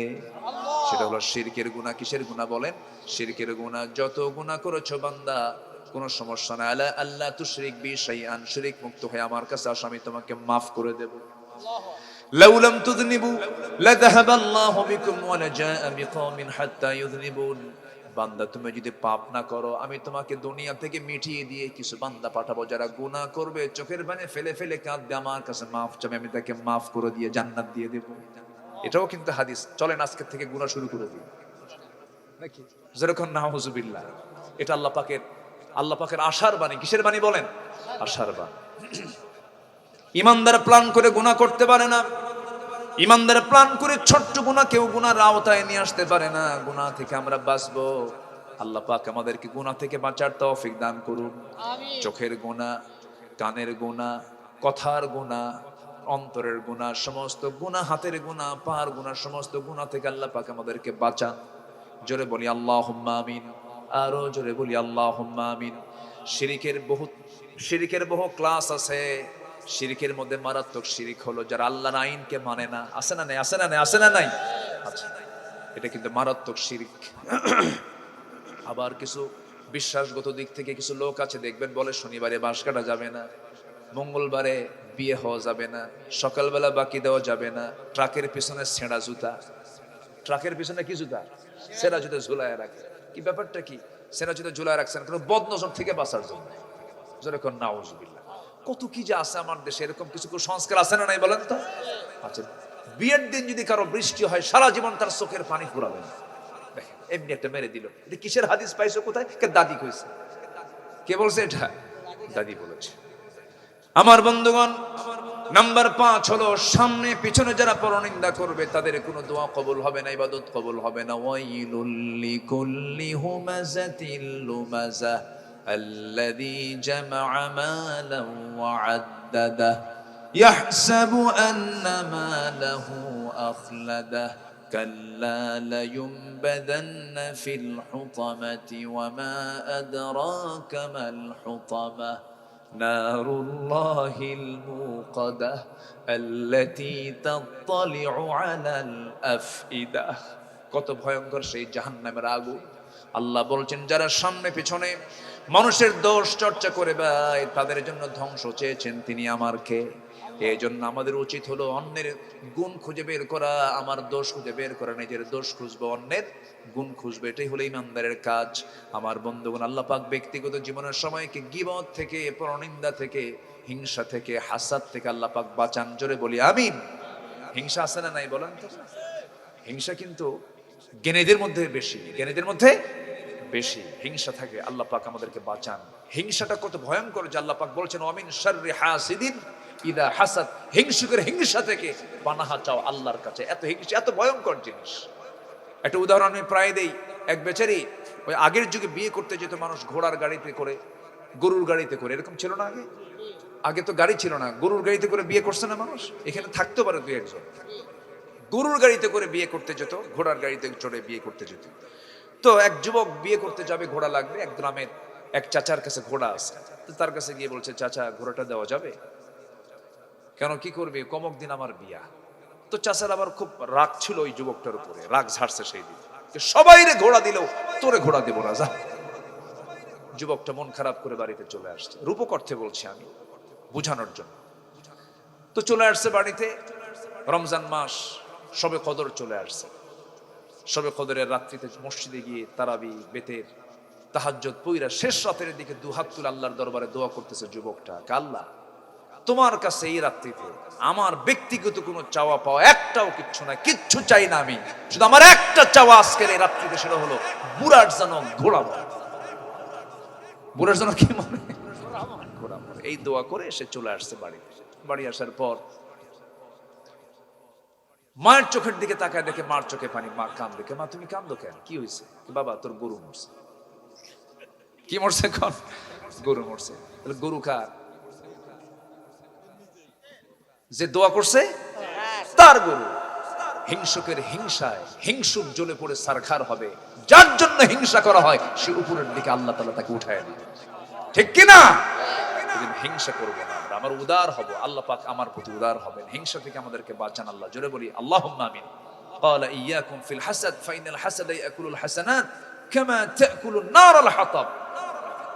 সেটা হলো শিরকের গুনাহ। কিসের গুনাহ বলেন? শিরকের গুনাহ। যত গুনাহ করেছো বান্দা কোনো সমস্যা না, আল্লাহ তুশরিক বি শাইআন, শিরক মুক্ত হয়ে আমার কাছে আসো, আমি তোমাকে মাফ করে দেব। লাউ লাম তুযনিবু লাযাহাবাল্লাহু বিকুম ওয়া লাজাআ বিকওমিন হাত্তা ইউযনিবুন। বান্দা তুমি যদি পাপ না করো, আমি তোমাকে দুনিয়া থেকে মিটিয়ে দিয়ে কিছু বান্দা পাঠাবো যারা গুনাহ করবে, চোখের পানি ফেলে ফেলে কাঁদবে, আমার কাছে মাফ চাবে, আমি তাকে মাফ করে দিয়ে জান্নাত দিয়ে দেব। এটাও কিন্তু হাদিস। চলেন আজকে থেকে গুনাহ শুরু করে দিই নাকি? যেরকম নাউযুবিল্লাহ। এটা আল্লাহ পাকের আশার বাণী। কিসের বাণী বলেন? আশার বাণী। ইমানদার প্ল্যান করে গুনাহ করতে পারে না। ইমানদার প্ল্যান করে ছোট্ট গুনাহ কেউ গুনাহর আওতায় নিয়ে আসতে পারে না। গুনাহ থেকে আমরা বাঁচবো, আল্লাহ পাক আমাদেরকে গুনাহ থেকে বাঁচার তৌফিক দান করুন। আমিন। চোখের গুনাহ, কানের গুনাহ, কথার গুনাহ, অন্তরের গুনাহ, সমস্ত গুনাহ, হাতের গুনাহ, পায়ের গুনাহ, সমস্ত গুনাহ থেকে আল্লাহ পাক আমাদেরকে বাঁচান। জোরে বলি আল্লাহুম্মা আমিন। আরো জোরে বলি আল্লাহুম্মা আমিন। শিরকের বহু ক্লাস আছে। শিরকের মধ্যে মারাত্মক শিরক হলো যারা আল্লাহর আইনকে মানে না। আছে না নাই? আছে না নাই? আছে না নাই? আচ্ছা, এটা কিন্তু মারাত্মক শিরক। আবার কিছু বিশ্বাসগত দিক থেকে কিছু লোক আছে, দেখবেন বলে শনিবারে বাঁশ কাটা যাবে না, মঙ্গলবারে বিয়ে হওয়া যাবে না, সকালবেলা বাকি দেওয়া যাবে না, ট্রাকের পিছনে ছেঁড়া জুতা। ট্রাকের পিছনে কি জুতা? ছেঁড়া জুতা ঝুলায় রাখে। কি ব্যাপারটা কি? ছেঁড়া জুতা ঝুলায় রাখছেন কোনো বদনজর থেকে বাঁচার জন্য। যেরকম নাউজুবিল্লাহ। কত কি যে আছে আমার দেশে, এরকম কিছু সংস্কার আছে না নাই বলেন তো? আচ্ছা, বিয়ের দিন যদি কারো বৃষ্টি হয় সারা জীবন তার চোখের পানি ফুরাবে না। দেখেন এমনি একটা মেরে দিল। এটা কিসের হাদিস পাইছো? কোথায়? কে দাদি কইছে? কে বলছে এটা? দাদি বলেছে। আমার বন্ধুগণ, নাম্বার 5 হলো সামনে পিছনে যারা পরনিন্দা করবে তাদের কোনো দোয়া কবুল হবে না, ইবাদত কবুল হবে না। ওয়াইলুল লিকুল্লি হুমাযাতিল লুমাযা الذي جمع مالا وعدده يحسب أن ماله أخلده كلا لينبذن في الحطمة وما أدراك ما الحطمة نار الله الموقدة التي تطلع على الأفئدة কত ভয়ঙ্কর সেই জাহান্নামের আগুন। আল্লাহ বলছেন যারা সামনে পিছনে মানুষের দোষ চর্চা করে ভাই তাদের জন্য ধ্বংস চেয়েছেন তিনি আমার কে। এই জন্য আমাদের উচিত হলো অন্যের গুণ খুঁজে বের করা, আমার দোষ খুঁজে বের করা, নিজের দোষ খুঁজবো, অন্যের গুণ খুঁজবে, এটাই হলো ইমানদারের কাজ। আমার বন্ধুগণ, আল্লাহ পাক ব্যক্তিগত জীবনের সময়কে গীবত থেকে, পরনিন্দা থেকে, হিংসা থেকে, হাসাদ থেকে আল্লাহ পাক বাঁচান। জোরে বলি আমিন। হিংসা আছে না নাই বলেন তো? হিংসা কিন্তু জ্ঞানীদের মধ্যে বেশি, জ্ঞানীদের মধ্যে বেশি হিংসা থাকে। আল্লাহ পাক আমাদেরকে বাঁচান। হিংসাটা কত ভয়ঙ্কর যে আল্লাহ পাক বলছেন ওয়ামিন শাররি হাসিদিন ইদা হাসাদ, হিংসুকের হিংসা থেকে পানাহা চাও আল্লাহর কাছে। এত হিংসা এত ভয়ঙ্কর জিনিস। একটা উদাহরণ আমি প্রায় দেই। এক বেচারি ওই আগের যুগে বিয়ে করতে যেত মানুষ ঘোড়ার গাড়িতে করে, গরুর গাড়িতে করে, এরকম ছিল না আগে? আগে তো গাড়ি ছিল না, গরুর গাড়িতে করে বিয়ে করছে না মানুষ? এখানে থাকতে পারে দুই একজন। গরুর গাড়িতে করে বিয়ে করতে যেত, ঘোড়ার গাড়িতে চড়ে বিয়ে করতে যেত। তো এক যুবক বিয়ে করতে যাবে, ঘোড়া লাগবে। এক গ্রামের এক চাচার কাছে ঘোড়া আছে, তো তার কাছে গিয়ে বলছে চাচা ঘোড়াটা দেওয়া যাবে? কেন, কি করবে? কমক দিন আমার বিয়া। তো চাচার আবার খুব রাগ ছিল ওই যুবকটার উপরে, রাগ ঝাড়ছে সেই দিন, সবাই রে ঘোড়া দিলেও তোরে ঘোড়া দেবো না, যা। যুবকটা মন খারাপ করে বাড়িতে চলে আসছে। রূপক অর্থে বলছি আমি, বুঝানোর জন্য। তো চলে আসছে বাড়িতে, রমজান মাস, শবে কদর চলে আসছে। শবে কদরের রাত্রিতে মসজিদে গিয়ে তারাবি, বেতের, তাহাজ্জুদ পইরা শেষ রাতের দিকে দুহাত তুলে আল্লাহর দরবারে দোয়া করতেছে যুবকটা, আল্লাহ তোমার কাছে এই রাত্রিতে আমার ব্যক্তিগত কোনো চাওয়া পাওয়া একটাও কিচ্ছু না, কিচ্ছু চাই না আমি, শুধু আমার একটা চাওয়া আজকের এই রাত্রিতে, সেটা হলো বুড়ার যেন ঘোড়া মরে। বুড়ার যেন কি মনে? ঘোড়া মরে। এই দোয়া করে সে চলে আসছে বাড়িতে। বাড়ি আসার পর মায়ের চোখের দিকে তাকায়, দেখে মার চোখে পানি। মা কান্দে। মা তুমি কান্দো কেন, কি হয়েছে? বাবা তোর গরু মরছে। কি মরছে? কোন গরু মরছে? তাহলে গরু কার? যে দোয়া করছে তার গরু। হিংসুকের হিংসায় হিংসুক জ্বলে পড়ে সারখার হবে। যার জন্য হিংসা করা হয় সে উপরের দিকে আল্লাহ তাআলা তাকে উঠায় দিবে, ঠিক কি না? হিংসা করবো না আমরা, আমার উদার হব। আল্লাহ পাক আমার প্রতি উদার হবেন। হিংসা থেকে আমাদেরকে বাঁচান আল্লাহ। জোরে বলি আল্লাহুম্মা আমিন। ক্বালা ইয়াকুম ফিল হাসাদ ফাইনাল হাসাদা ইয়াকুলুল হাসানাত কামা তাকুলুন নারুল হাতাব।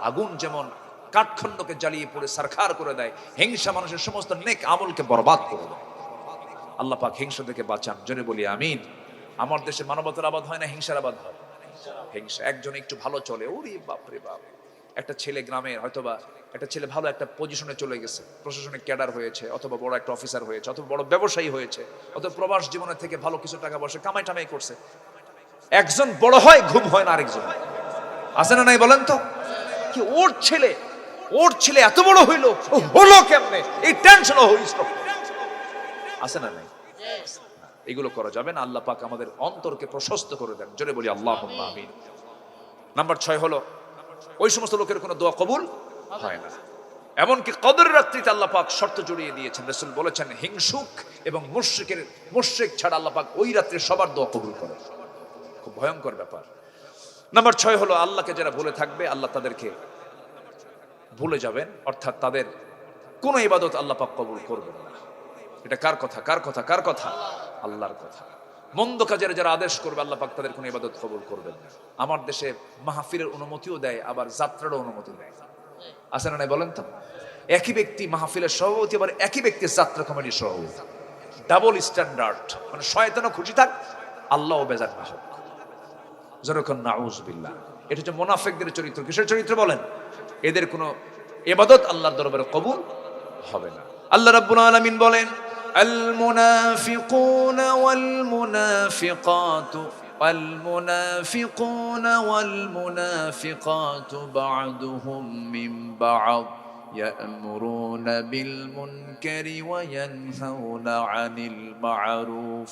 আগুন যেমন কাঠখণ্ডকে জ্বালিয়ে পড়ে সারখার করে দেয়, হিংসা মানুষের সমস্ত নেক আমলকে বরবাদ করে দেয়। আল্লাহ পাক হিংসা থেকে বাঁচান। জোরে বলি আমিন। আমার দেশে মানবতার আবাদ হয় না, হিংসার আবাদ হয়। হিংসা, একজন একটু ভালো চলে, ওরে বাপ রে বাপ, একটা ছেলে গ্রামের, হয়তোবা একটা ছেলে ভালো একটা পজিশনে চলে গেছে, প্রশাসনিক ক্যাডার হয়েছে, অথবা বড় একটা অফিসার হয়েছে, অথবা বড় ব্যবসায়ী হয়েছে, অথবা প্রবাস জীবনের থেকে ভালো কিছু টাকা পয়সা কামাই টামাই করছে। একজন বড় হয়, ঘুম হয় না আরেকজন। আছে না নাই বলেন তো? কি ওর ছেলে এত বড় হইলো, হলো কেমনে, এই টেনশনও হইল। আছে না নাই? এগুলো করা যাবে না। আল্লাহ পাক আমাদের অন্তরকে প্রশস্ত করে দেন। জোরে বলি আল্লাহুম্মা আমিন। নাম্বার 6 হলো ওই সমস্ত লোকের কোনো দোয়া কবুল হয় না। এমনকি কদরের রাত্রিতে আল্লাহ পাক শর্ত জড়িয়ে দিয়েছেন। রাসূল বলেছেন হিংসুক এবং মুশরিক ছাড়া আল্লাহ পাক ওই রাত্রে সবার দোয়া কবুল করেন। খুব ভয়ঙ্কর ব্যাপার। নাম্বার 6 হলো আল্লাহকে যারা ভুলে থাকবে আল্লাহ তাদেরকে ভুলে যাবেন, অর্থাৎ তাদের কোন ইবাদত আল্লাহ পাক কবুল করবেন না। এটা কার কথা? কার কথা? কার কথা? আল্লাহর কথা। মন্দ কাজের যারা আদেশ করবে আল্লাহ পাক তাদের কোনো ইবাদত কবুল করবেন না। আমার দেশে মাহফিলের অনুমতিও দেয়, আবার যাত্রারও অনুমতি দেয়। আছে না নাই বলেন তো? একই ব্যক্তি মাহফিলের সভাপতি, আবার একই ব্যক্তি যাত্রা কমিটির সভাপতি। Double standard. মানে শয়তানও খুশি থাক, আল্লাহও বেজার না হোক। যেরকম নাউজুবিল্লাহ। এটা হচ্ছে মুনাফিকদের চরিত্র। কিসের চরিত্র বলেন? এদের কোনো ইবাদত আল্লাহর দরবারে কবুল হবে না। আল্লাহ রাব্বুল আলামিন বলেন المنافقون والمنافقات بعضهم من بعض يأمرون بالمنكر وينهون عن المعروف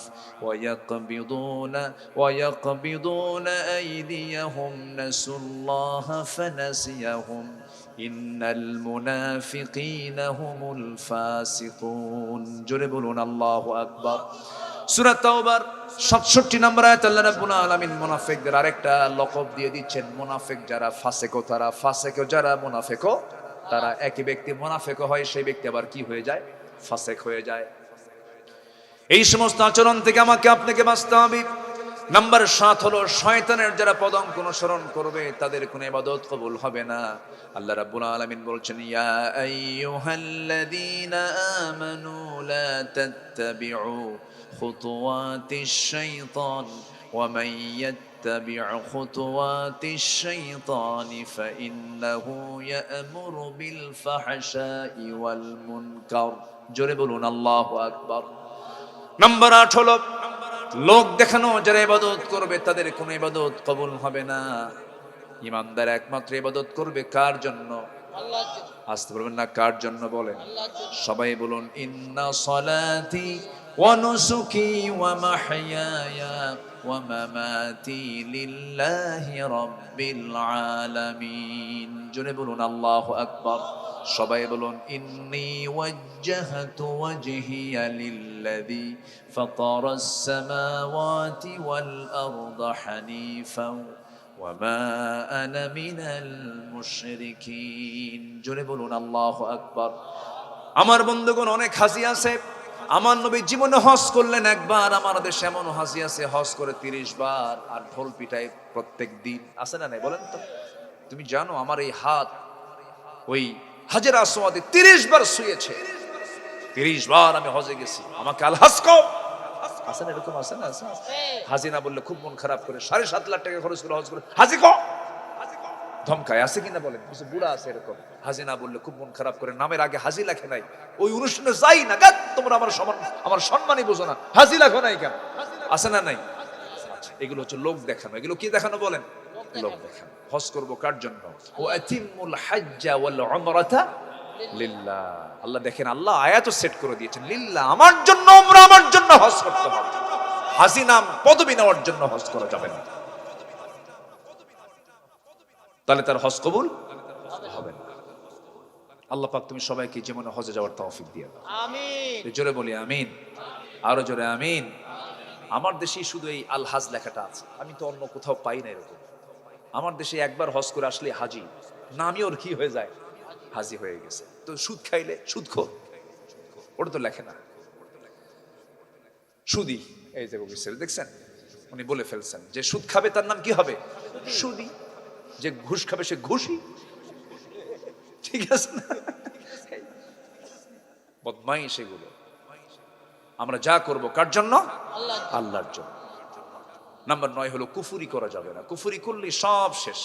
ويقبضون أيديهم نسوا الله فنسيهم إن المنافقين هم الفاسقون. জোরে বলুন আল্লাহু আকবার। সূরা তাওবার 67 নম্বর আয়াত আল্লাহ রাব্বুল আলামিন মুনাফিকদের আরেকটা লকব দিয়ে দিচ্ছেন। মুনাফিক যারা ফাসিকও তারা, ফাসিকও যারা মুনাফিকও তারা। একই ব্যক্তি মুনাফিকও হয়, সেই ব্যক্তি আবার কি হয়ে যায়? ফাসিক হয়ে যায়। এই সমস্ত আচরণ থেকে আমাকে আপনাকে বাঁচতে হবে। নাম্বার 7 হলো শয়তানের যারা পদাঙ্ক অনুসরণ করবে তাদের কোনো ইবাদত কবুল হবে না। আল্লাহ রাব্বুল আলামিন বলছেন, ইয়া আইয়ুহাল্লাযীনা আমানু লা তাত্তাবিউ খুতুওয়াতিশ শাইতান ওয়া মান ইয়াত্তাবি' খুতুওয়াতিশ শাইতানি ফাইন্নাহু ইয়া'মুরু বিল ফাহশাই ওয়াল মুনকার। জোরে বলুন আল্লাহু আকবার। নাম্বার 8 হলো লোক দেখানো যারা ইবাদত করবে তাদের কোনো ইবাদত কবুল হবে না। ইমানদার একমাত্র ইবাদত করবে কার জন্য? আল্লাহর জন্য। আসতে বলবেন না, কার জন্য বলেন? সবাই বলুন, ইন্না সলাতি ওয়া নুসুকি ওয়া মাহইয়ায়া ওয়া মামাতি লিল্লাহি রাব্বিল আলামিন। জোরে বলুন আল্লাহু আকবার। সবাই বলুন, ইন্নী ওয়াজ্জাহতু ওয়াজহিয়া লিল্লাযী ফাতারাস সামাওয়াতি ওয়াল আরদা হানিফাও ওয়া মা আনা মিনাল মুশরিকিন। জোরে বলুন আল্লাহু আকবার। আমার বন্ধুগণ, অনেক হাজি আছে। আমার নবী জীবনে হজ করলেন একবার। আমার দেশে এমন হাজি আছে হজ করে 30 বার, আর ঢোল পিটায় প্রত্যেক দিন। আছে না নাই বলেন তো? তুমি জানো আমার এই হাত ওই হাজের আসওয়াদে 30 বার শুয়েছে। 30 বার আমি হজে গেছি, আমাকে আল হাজ কও। আছে না এরকম? আছে না? আছে। হাজি না বললে খুব মন খারাপ করে, 7.5 লাখ টাকা খরচ করে হজ করে হাজি কও ধমকায়। আছে কিনা বলেন? কিছু বুড়া আছে এরকম, হাজি না বললে খুব মন খারাপ করে, নামের আগে হাজি লেখে নাই। ওই অনুষ্ঠানে যাই না, গাত তোমরা আমার সম্মানই বোঝো না, হাজি লেখো নাই কেন? আছে না নাই? এগুলো হচ্ছে লোক দেখানো। এগুলো কি দেখানো বলেন? লোক দেখানো। হজ করব কার জন্য? ওয়া আতিমুল হাজ্জা ওয়াল উমরাতা লিল্লাহ। আল্লাহ দেখেন, আল্লাহ আয়াতও সেট করে দিয়েছেন, লিল্লাহ, আমার জন্য উমরা, আমার জন্য হজ করতে হবে। হাজি নাম পদবি নেওয়ার জন্য হজ করা যাবে না, তাহলে তার হজ কবুল হবে না। আল্লাহ পাক তুমি সবাইকে জীবনে হজে যাওয়ার তৌফিক দিয়ে দাও, আমিন। জোরে বলি আমিন, আরো জোরে আমিন। আমার দেশেই শুধু এই আল হাজ লেখাটা আছে, আমি তো অন্য কোথাও পাই না এরকম। আমার দেশে একবার হজ করে আসলে হাজি, নামই ওর কি হয়ে যায়? হাজি হয়ে গেছে। তো সুদ খাইলে সুদখোর, ওটা তো লেখে না, সুদি। এই যে দেখছেন, উনি বলে ফেলছেন যে সুদ খাবে তার নাম কি হবে? সুদি। যে ঘুষ খাবে সে ঘুষি। ঠিক আছে না? বদমাইশ এগুলো। আমরা যা করব কার জন্য? আল্লাহর জন্য। নাম্বার 9 হলো কুফরি করা যাবে না। কুফরি করলে সব শেষ।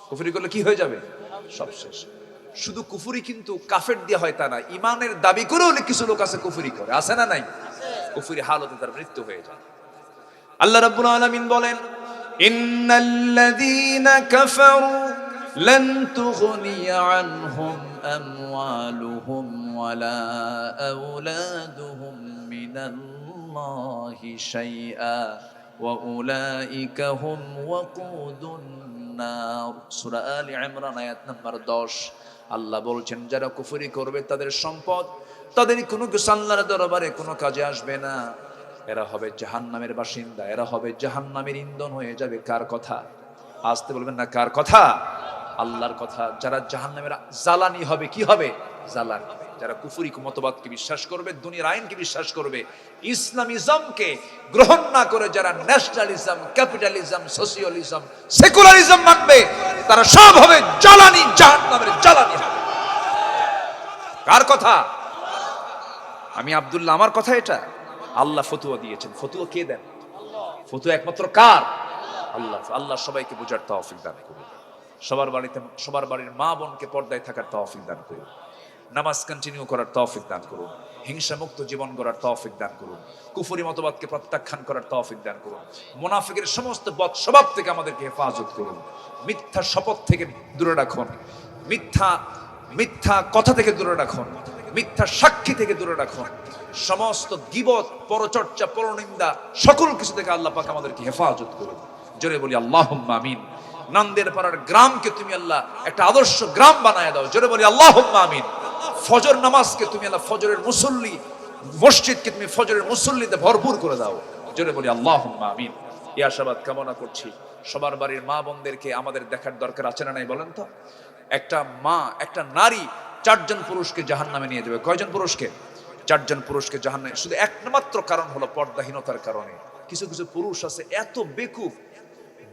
কুফরি করলে কি হয়ে যাবে? সব শেষ। শুধু কুফরি কিন্তু কাফের দিয়ে হয় তা না, ইমানের দাবি করেও কিছু লোক আছে কুফরি করে। আছে না নাই? কুফরি হালতে তার মৃত্যু হয়ে যায়। আল্লাহ রাব্বুল আলামিন বলেন, ইন্নাল্লাযীনা কাফারু লান তুগনিয়া আনহুম আমওয়ালুহুম ওয়ালা আওলাদুহুম মিনাল্লাহি শাইআ ওয়া উলাইকা হুম ওয়াকুদুন নার। সূরা আলে ইমরান আয়াত নাম্বার 10। আল্লাহ বলছেন, যারা কুফরি করবে তাদের সম্পদ, তাদের কোনো কিছু আল্লাহর দরবারে কোনো কাজে আসবে না। এরা হবে জাহান্নামের বাসিন্দা, এরা হবে জাহান্নামের ইন্ধন হয়ে যাবে। কার কথা? আসতে বলবেন না, কার কথা? আল্লাহর কথা। যারা জাহান্নামের জ্বালানি হবে, কি হবে? জ্বালানি। যারা কুফরি মতবাদকে বিশ্বাস করবে, দুনিয়ার আইনকে বিশ্বাস করবে, ইসলামিজমকে গ্রহণ না করে যারা ন্যাশনালিজম, ক্যাপিটালিজম, সোশিয়ালিজম, সেকুলারিজম মানবে, তারা সব হবে জ্বালানি, জাহান্নামের জ্বালানি হবে। কার কথা? আমি আব্দুল্লাহ, আমার কথা এটা? আল্লাহ ফতুয়া দিয়েছেন। ফতুয়া কে দেন? ফতুয়া একমাত্র কার? আল্লাহ। আল্লাহ সবাইকে বুঝার তৌফিক দান করুন। সবার বাড়ির মা বোনকে পর্দায় থাকার তৌফিক দান করুন। নামাজ কন্টিনিউ করার তৌফিক দান করুন। হিংসা মুক্ত জীবন গড়ার তৌফিক দান করুন। কুফরি মতবাদকে প্রত্যাখ্যান করার তৌফিক দান করুন। মুনাফিকের সমস্ত বদ স্বভাব থেকে আমাদেরকে হেফাজত করুন। মিথ্যা শপথ থেকে দূরে রাখুন। মিথ্যা কথা থেকে দূরে রাখুন। মিথ্যা সাক্ষী থেকে দূরে রাখুন। সমস্ত গীবত, পরচর্চা, পরনিন্দা, সকল কিছু থেকে আল্লাহ পাক আমাদেরকে হেফাজত করুন। জোরে বলি আল্লাহুম্মা আমিন। নান্দের পাড়ার গ্রামকে তুমি আল্লাহ একটা আদর্শ গ্রাম বানায় দাও। জোরে বলি আল্লাহুম্মা আমিন। ফজর নামাজকে তুমি আল্লাহ ফজরের মুসল্লি, মসজিদকে তুমি ফজরের মুসল্লিতে ভরপুর করে দাও। জোরে বলি আল্লাহুম্মা আমিন। এই আশাবাদ কামনা করছি সবার বাড়ির মা বোনদেরকে আমাদের দেখার দরকার আছে না নাই বলেন তো? একটা মা, একটা নারী 4 জন পুরুষকে জাহান্নামে নিয়ে যাবে। কয়জন পুরুষকে? 4 জন পুরুষকে জাহান্নামে। শুধু একমাত্র কারণ হলো পর্দাহীনতার কারণে। কিছু কিছু পুরুষ আছে এত বেকুব,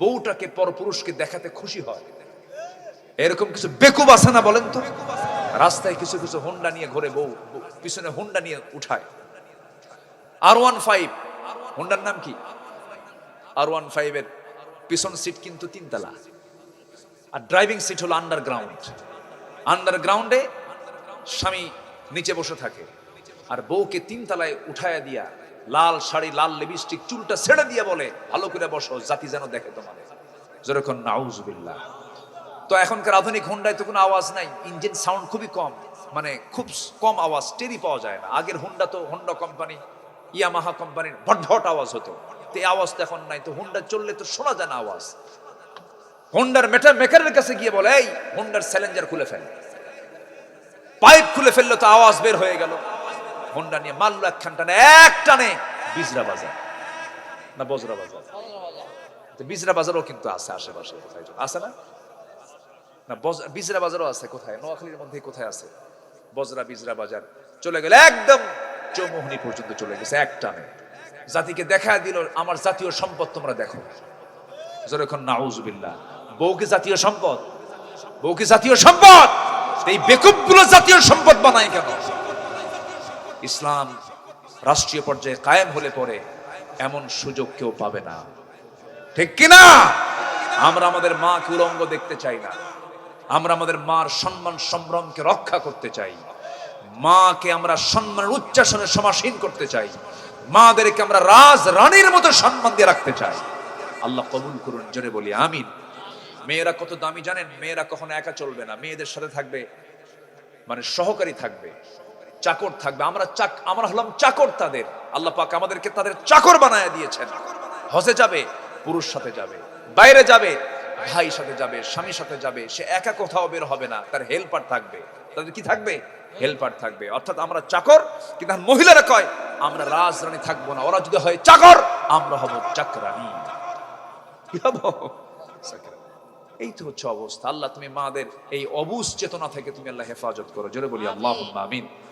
বউটাকে পরপুরুষকে দেখাতে খুশি হয়। এরকম কিছু বেকুব আছে না বলেন তো? রাস্তায় কিছু কিছু হোন্ডা নিয়ে ঘুরে, বউ পিছনে হোন্ডা নিয়ে উঠায়। R15, হোন্ডার নাম কি? R15 এর পিছন সিট কিন্তু 3 তলা, আর ড্রাইভিং সিট হলো আন্ডারগ্রাউন্ড। আন্ডারগ্রাউন্ডে স্বামী নিচে বসে থাকে, আর বউকে 3 তলায় উঠায়া দিয়া লাল শাড়ি, লাল লিপস্টিক, চুলটা ছেড়ে দিয়ে বলে, ভালো করে বসো, জাতি যেন দেখে তোমাদের। যেরকম নাউজুবিল্লাহ। তো এখনকার আধুনিক হোন্ডায় তো কোনো আওয়াজ নাই, ইঞ্জিন সাউন্ড খুবই কম, মানে খুব কম আওয়াজ, টেরি পাওয়া যায় না। আগের হোন্ডা তো হোন্ডা কোম্পানি, ইয়ামাহা কোম্পানির ভটভট আওয়াজ হতো, তো এই আওয়াজ তো এখন নাই। তো হোন্ডা চললে তো শোনা যায় না আওয়াজ। হোন্ডার মেকারের কাছে গিয়ে বলে, এই হোন্ডার স্যালেঞ্জার খুলে ফেল, পাইপ খুলে ফেললো তো আওয়াজ বের হয়ে গেল। হোন্ডা নিয়ে মারলো একখান টানে, এক টানে বিজরা বাজার না বজরা বাজার, বিজরা বাজারও কিন্তু আছে আশেপাশে, কোথায় আছে না? না বিজরা বাজারও আছে কোথায়, নোয়াখালীর মধ্যে কোথায় আছে বজরা বিজরা বাজার। চলে গেল একদম চৌমোহনী পর্যন্ত চলে গেছে এক টানে। জাতিকে দেখা দিল, আমার জাতীয় সম্পদ তোমরা দেখো। যখন নাউজুবিল্লাহ। বউকে জাতীয় সম্পদ, বউকে জাতীয় সম্পদ, এই বেকুবগুলো জাতীয় সম্পদ বানায় কেন? ইসলাম রাষ্ট্রীয় পর্যায়ে কায়েম হলে পরে এমন সুযোগ কেউ পাবে না, ঠিক কিনা? আমরা আমাদের মাকে উলঙ্গ দেখতে চাই না, আমরা আমাদের মার সম্মান সম্ভ্রমকে রক্ষা করতে চাই। মাকে আমরা সম্মানের উচ্চাসনে সমাসীন করতে চাই। মাদেরকে আমরা রাজ রানীর মতো সম্মান দিয়ে রাখতে চাই। আল্লাহ কবুল করুন, জোরে বলি আমিন। মেয়েরা কত দামি জানেন? মেয়েরা কখনো একা চলবে না, মেয়েদের সাথে থাকবে মানে সহকারী থাকবে, চাকর থাকবে। আমরা হলাম চাকর তাদের। আল্লাহ পাক আমাদেরকে তাদের চাকর বানায় দিয়েছেন। হজে যাবে পুরুষ সাথে যাবে, বাইরে যাবে ভাই সাথে যাবে, স্বামীর সাথে যাবে, সে একা কোথাও বের হবে না, তার হেল্পার থাকবে। তাদের কি থাকবে? হেল্পার থাকবে। অর্থাৎ আমরা চাকর, কিন্তু মহিলারা কয় আমরা রাজরানী থাকবো না, ওরা যদি হয় চাকর আমরা হব চাকরানী। কি হবো? এই তো হচ্ছে অবস্থা। আল্লাহ তুমি মাদের এই অবুঝ চেতনা থেকে তুমি আল্লাহ হেফাজত করো, জোরে বলি আল্লাহুম্মা আমিন।